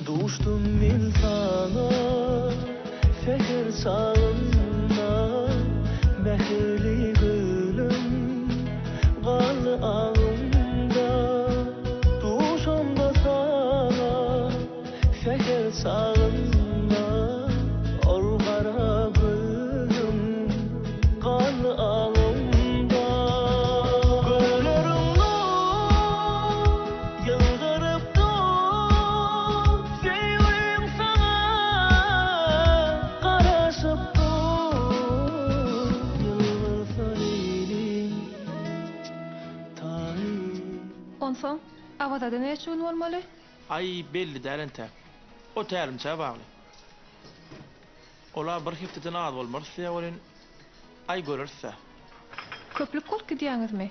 Düştüm ben sana seher çağında, mehirli gülüm gal ağımda. Düştüm da sana seher çağında, ol kara gülüm gal ağımda. Güllerim yıldırıp Onsoň, abada näçe gün bolmaly? Ay belli dälente. O tälimçe bagly. Ola bir hepden az bolmarsa ýa-da ay görürse. Köplük kol gidýäňizmi?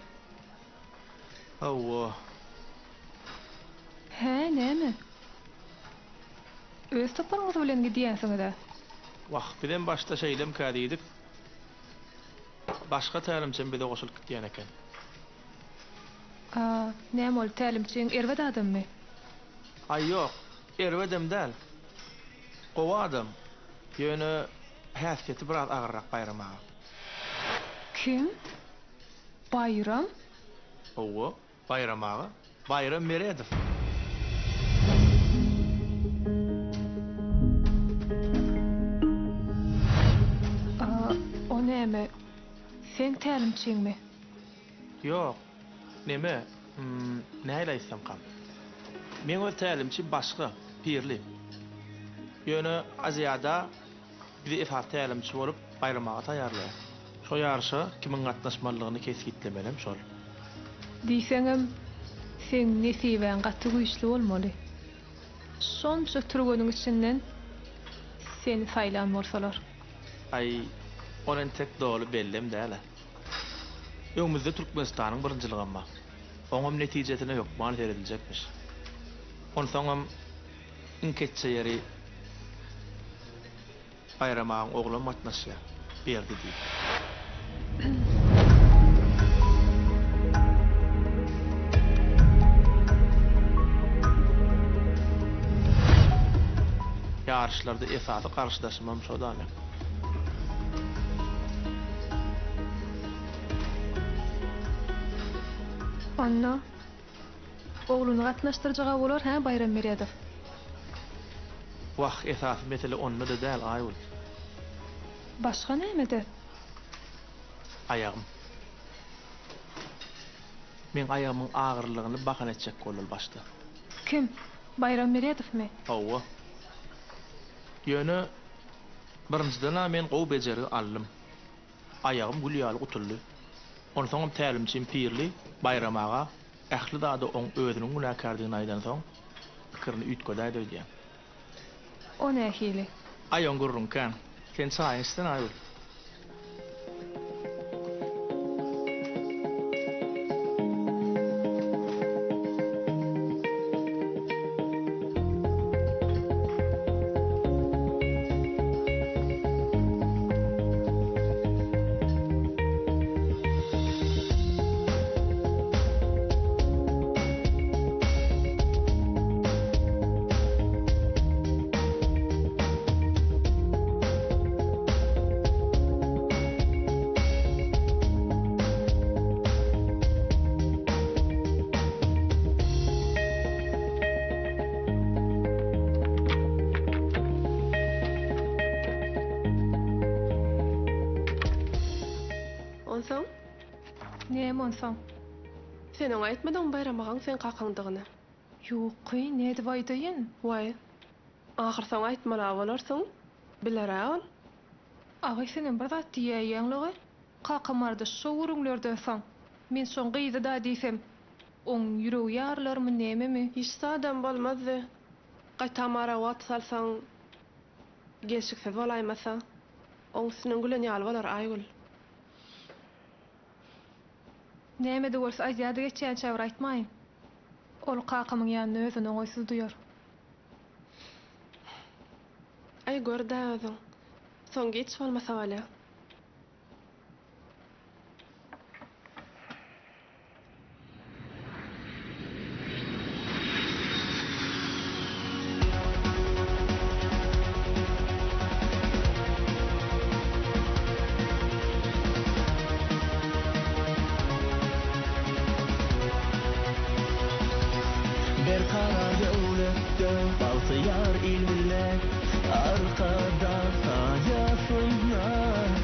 Awwa. He, näme? Öz toparyňyz bilen gidýänsiňiz-de. Wagt bilen başda şeýlem kädidik. Başga tälimçem bize goşulyp gitýän eken. Näme ol tälimçiň erwet adammy? Ay ýok, erwedem däl. Gowa adam. Ýöne häsiýeti biraz agyrrak bayramaga. Kim? Bayram? Owo, bayramaga. Bayram Meredow. O näme? Sen tälimçiňmi? Ýok. Neme? Näýleýsem kam. Men o tälimçi başga, pirli. Ýöne Aziýada bir ifat tälimçi bolup bayramaga taýýarlar. Şo ýarşa kimin gatnaşmalygyny kesgitlemelem şol. Diýseňem, sen nesiben gaty güýçli bolmaly. Şonça turganyň içinden seni saýlan bolsalar. Ay, onun tek dolu bellem däle. Öňümizde Türkmenistanyň birinçiligi amma. Oňam netijetine hökman berdiljekmiş. Onsoňam inkeçe ýeri Bayramağın oğlum matnaşya berdi diýip. Yarışlarda esasy karşılaşmam şodan. Anna. Oğluny gatnaşdyrjaga bolar ha Bayram Merýadow. Wah esasy mesele onda da däl aýyl. Başga näme-de? Ayağım. Men ayağımın ağırlığını bakan etjek bolul başta. Kim? Bayram Merýadowmy? Hawa. Ýöne birinciden men gowy bejeri aldym. Ayağım gülýaly gutuldy. Onu soňam tälimçim pirli Bayram ağa ähli dady oň özüniň günäkardygyny aýdan soň pikirini ütgödäýdi diýen. O nähili? Aýon gurrun kan. Ken saýysdan aýyl. Onsoň? Näme onsoň? Sen oňa aýtmadyň Bayramagyň sen kakаңdygyny. Ýok, näde baýdaýyn? Way. Ahyrsoň aýtmala bolarsyň. Bilerä ol. Agay senin bir zat diýýänligi. Kakamarda şo urunglerde soň. Men şoň gyýdy da diýsem, oň ýüregi ýarlarmy nämemi? Hiç adam bolmazdy. Gaýtamara wat salsaň, geçikse bolaýmasa, oň sinin gülen ýaly bolar aýgul. Näme de bolsa aýýady geçýän çäwir aýtmaýyn. Ol kakamyň ýanyna özüni oňaýsyz duýar. Ay görda özüň. Soň geç bolmasa bala. Bir kara devlette baltıyar ilmille arkada sayasınlar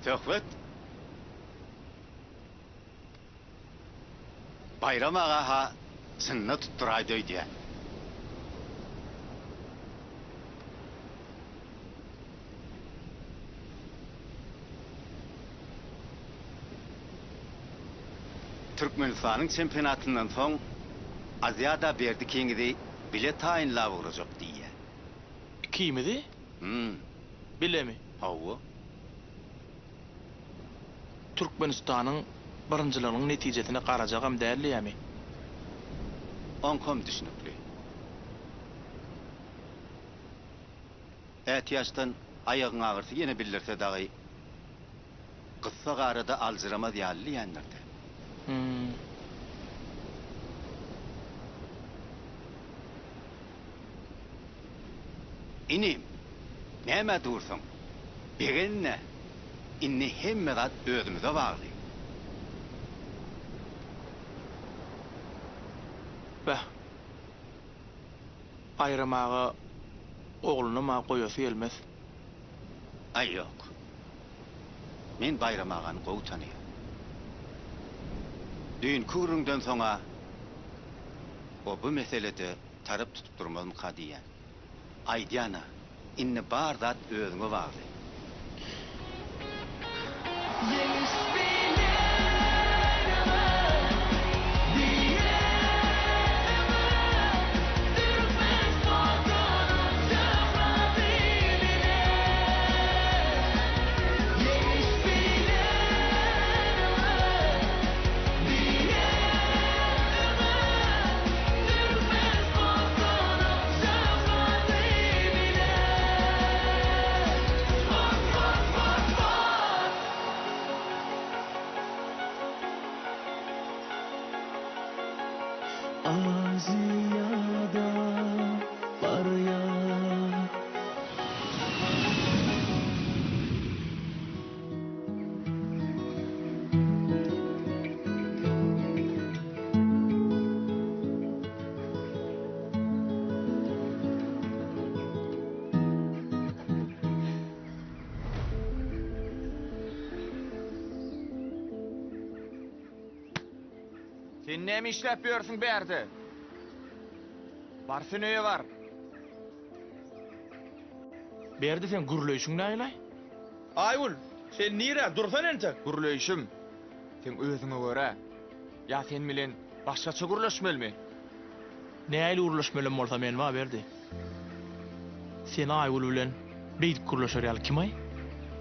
Töhbet. Bayram ağa ha sınna tutturaydı diye. Türkmenistan'ın çempionatından son Asya'da berdi kengidi bilet tayinlap olacak diye. Kimidi? Bilemi. Hawa. Türkmenistan'ın barıncılığının netijesine qarajagam dälýärmi? Onkom düşünükli. Ätýaşdan ayağın ağırsa yine bilirse dahi kıssa qarada alzırama diyalli ýanlyrdy. İnim, näme dursun? Birenne, inni hemme gat özümüze bağlı. Bäh. Ayramağa oğlunu ma goýasy gelmez. Ay yok. Men Bayram ağany gowy tanýar. Düýün kurundan soňa o bu meselede tarap tutup durmam kadiýan. Aýdýana, inni bar zat özüňe bagly. Aziyada var ya. Sen näme işläp ýörsiň bärde? Barsyn öýe var. Berdi sen gürleýişiň näýlay? Aýul, sen nire dursan entek? Gürleýişim. Sen özüňe görä. Ya sen bilen başgaça gürleşmelmi? Näýli urlaşmalan bolsa men ma berdi. Sen Aýgul bilen beýdik gürleşer ýaly kim ay?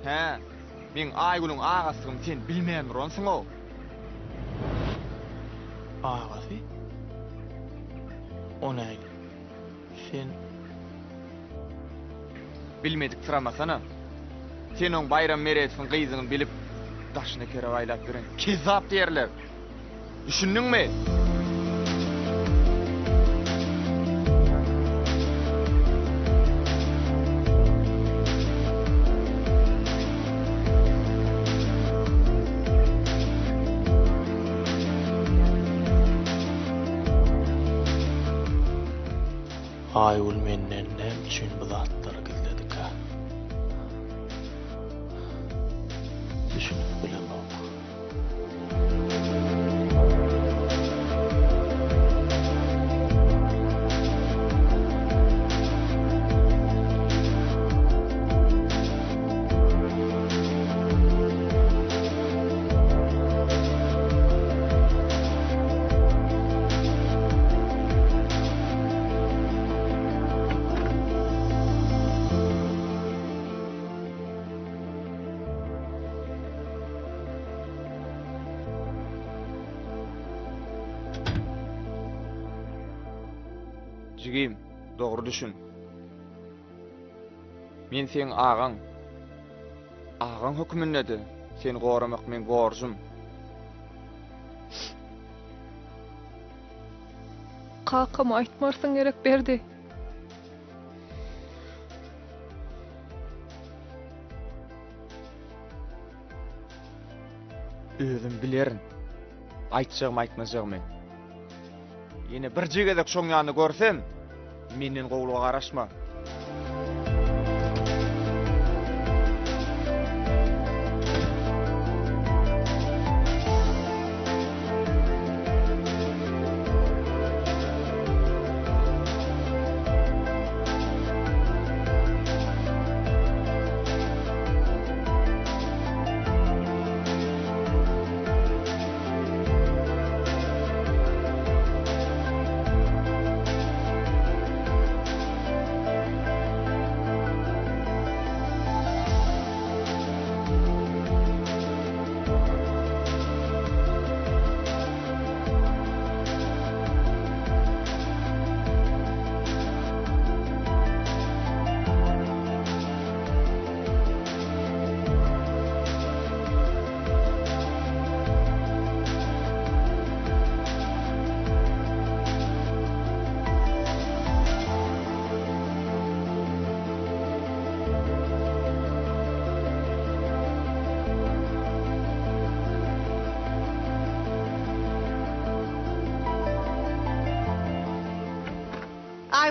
He, men Aýgul'un ağasygyň sen bilmeýän ronsuň o. Ağasy? O näýli? Sen Bilmedik sıramasana. Sen on Bayram meresiň gyzyny bilip daşyna kere aýlap beren kezap diýerler. Düşündiňmi? Aýgul menden näme üçin bu zatlary gizledik ha? Düşünüp bilemem. Jigim, dogry düşün. Men sen ağaň. Ağaň hökmündedi. Sen goramak men gorjum. Kakam aýtmarsaň gerek berdi. Özüm bilerin. Aýtjagym aýtmajagym. Yine bir jigedek şoň ýanyny görsem, menden gowluga garaşma.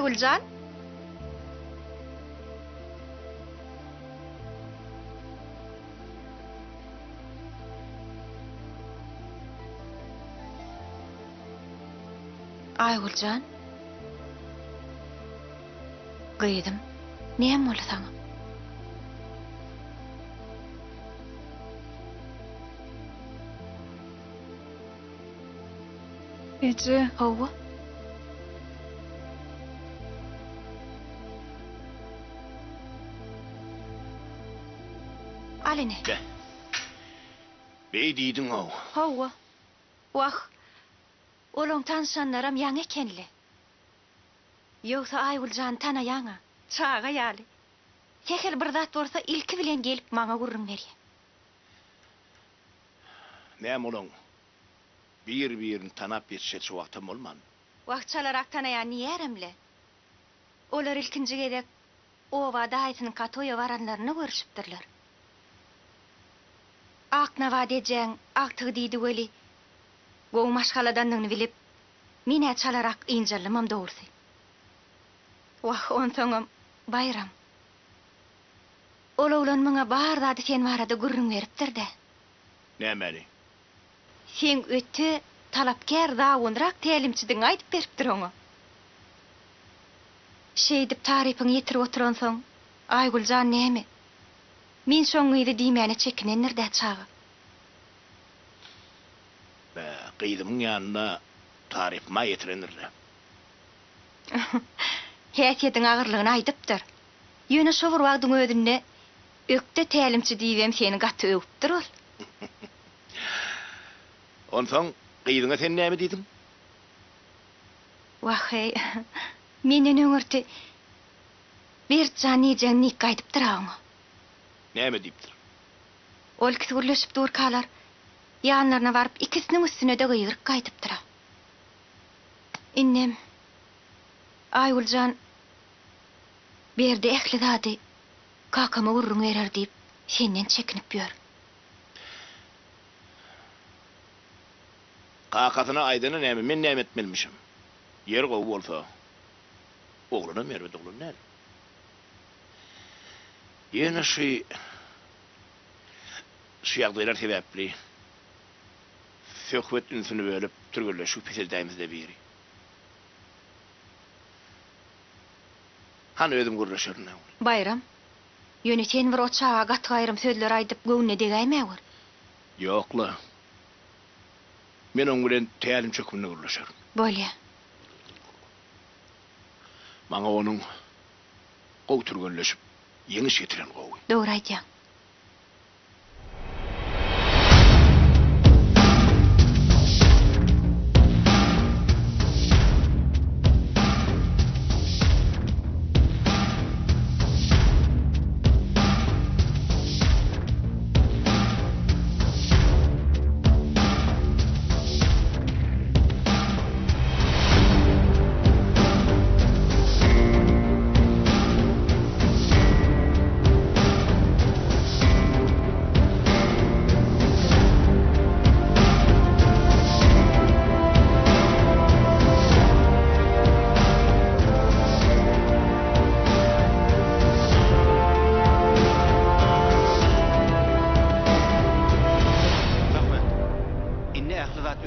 Ayguljan? Ayguljan? Gıydım. Näme boldy saňa? Ece, Hawa? Aline. Bey diýdiň o. Hawa. Wah. Olong tanşanlaram ýaňy ekenli. Ýogsa Ayguljan tanaýaňa, çaga ýaly. Teher bir zat bolsa ilki bilen gelip maňa gurrun berýär. Näme olaň? Bir-birini tanap ýetişet şu wagtym bolman. Wagtçalarak tanaýan ýeremle. Olar ilkinji gedek owa daýsynyň katoýa baranlaryny görüşipdirler. Akna vadejäň aktygy diýdi weli. Goň maşgaladanlygyny bilip, mine çalarak injalymam dogrusy. Wah, onsoňam bayram. Olawlan maňa bar zady sen barada gurrun beripdir-de. Nämeli? Sen ötü talapkär dawunrak tälimçidiň aýdyp beripdir oňa. Şeýdip tarypyň ýetirip oturan soň, Ayguljan näme? Min şoňydy diýmäne çekinendir-de çaga. Gıydımın ýanyna tarypyma ýetirenirler. Häsiýetiň agyrlygyny aýdypdyr. Ýöne şo bir wagtyň özünde ökde tälimçi diýem seni gaty öwüpdir ol. Onsoň gıydyňa sen näme diýdiň? Wah, hey. Menden öňürti bir jany jany gaýdypdyr oňa. Näme diýipdir? Ol kitgürleşip durkalar. Ýanlaryna baryp ikisiniň üstüne de gyýryk gaýdypdyr. Innem Ayguljan berde ähli zady kakama gurrun berer diýip senden çekinip ýör. Kakasyna aýdyny näme men näme etmelmişim? Yer gowy bolsa ogluna merwet oglun näme? Ýene şu ýagdaýlar sebäpli söhbet ünsüni bölüp türgürleşip peseldäýimizde biri. Han özüm gurraşaryn. Bayram, ýöne sen bir oçağa gat gaýrym sözler aýdyp göwnüne degäýmäwir. Ýokla. Men oň bilen tälim çökümine gurraşaryn. Bolýa. Maňa onuň gowy türgürleşip ýeňiş getiren gowy. Dogry aýtýaň.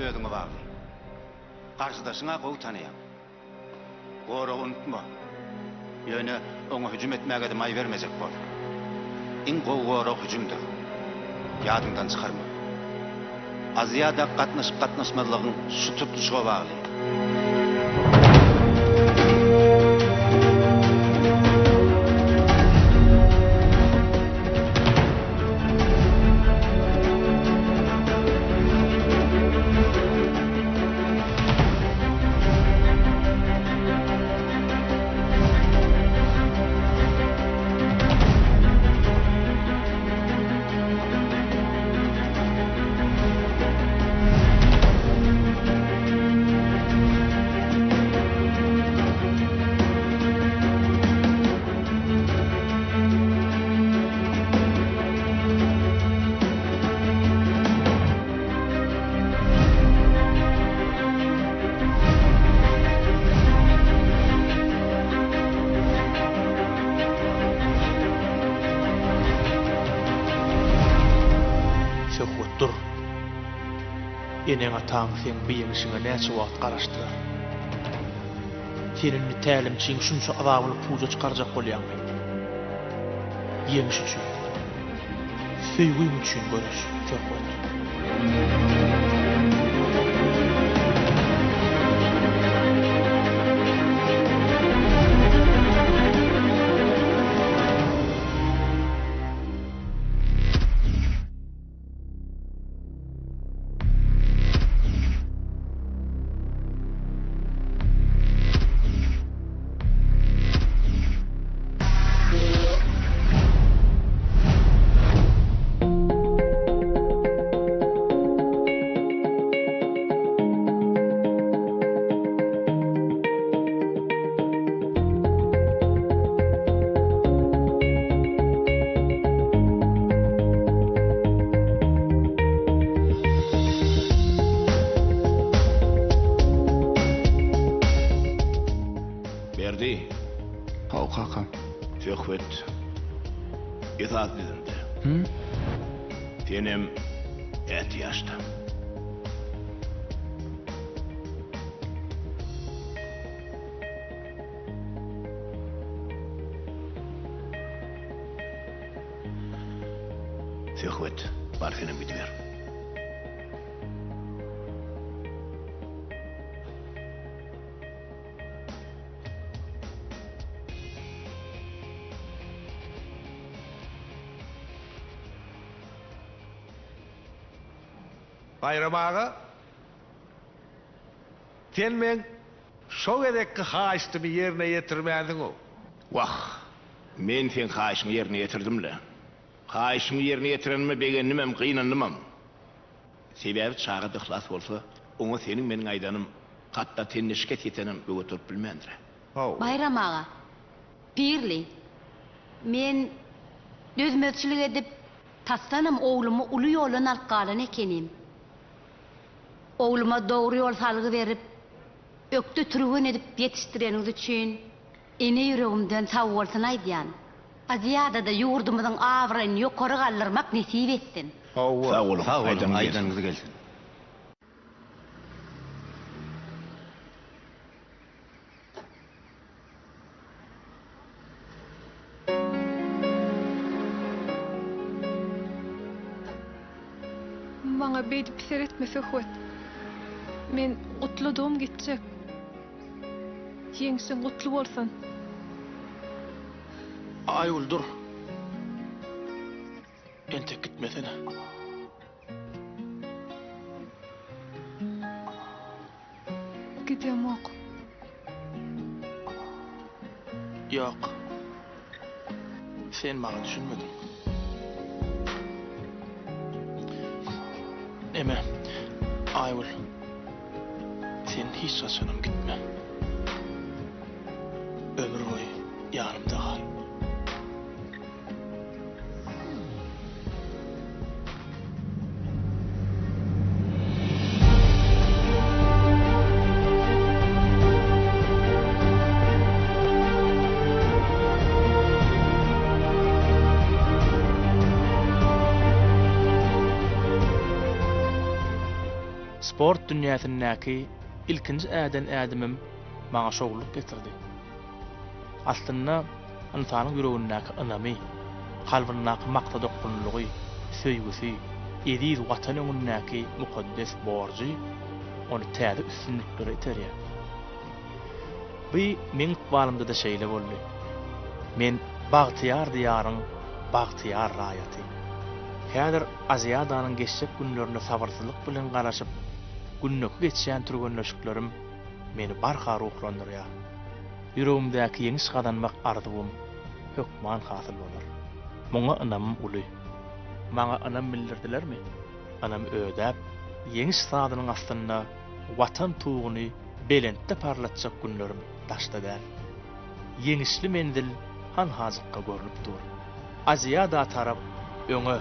Özüňe bagly. Garşydaşyňa gowy tanaýan. Gora unutma. Ýöne oňa hüjüm etmäge de maý bermejek bol. Iň gowgora hüjümdir. Ýadyňdan çykarma. Aziýada gatnaşyp gatnaşmadygyň şu tutuşyga bagly. dur. Enen ataň sen bu ýeňişiňe näçe wagt garaşdyrar. Senin tälimçiň şunça azabyly puja çykarjak bolýarmy? Ýeňiş üçin. Söýgüň üçin görüş, Ferhat. Hau kakam. Töhvet. İtaat edildi. Benim et yaşta. Töhvet. Barfinin bitver. Bayram ağa, sen men şo edekki haýyştymy ýerine ýetirmädiň o. Wah, men sen haýyşyňy ýerine ýetirdimle. Haýyşyňy ýerine ýetirenime begenimem, gynanymam. Sebäbi çağa dıhlas bolsa, oňa seniň meniň aýdanym hatda tenneşke tetenim götürüp bilmendir. Bayram ağa, pirli, men dözmöççülük edip tastanam oğlumu ulu ýoldan alyp galan ekenim. Oğluma doğru yol salgı verip, öktü türgün edip yetiştireniz üçün, ene yüreğimden sağ olsun aýdýan. Aziyada da yurdumyzyň awryny ýokary galdyrmak nesip etsin. Sağ olun, aýdanyňyz gelsin. Maňa beýdi piser etme Söhwet. Men gutladym gitjek. Ýeňsiň gutly bolsun. Aýul dur. Entek gitmesene. Gidemok. Ýok. Sen maňa düşünmedin. Eme, Aýul. Sen hiç saçanım gitme. Ömür boyu yanımda kal. Sport dünýäsindäki ilkinji ädemim maňa şowluk getirdi. Aslynda insanyň ýüregindäki ynamy, kalbyndaky makta dokkunlygy, söýgüsi, ediz watan öňündäki mukaddes borjy onu täze üstünliklere iterýär. Bu meň balymda da şeýle boldy. Men bagtyar diýaryň bagtyar raýaty. Häzir Aziyadanyň geçjek günlerine sabarsyzlyk bilen garaşyp günnöki geçýän türgünleşiklerim meni barha ruhlandyrýar. Ýüregimdäki ýeňiş gadanmak arzum hökman hasyl bolar. Muňa anam uly. Maňa anam bildirdilermi? Anam ödäp ýeňiş sadynyň astynda watan tuğuny belentde parlatjak günlerim daşdadar. Ýeňişli mendil han hazykka görünüp dur. Aziyada tarap öňe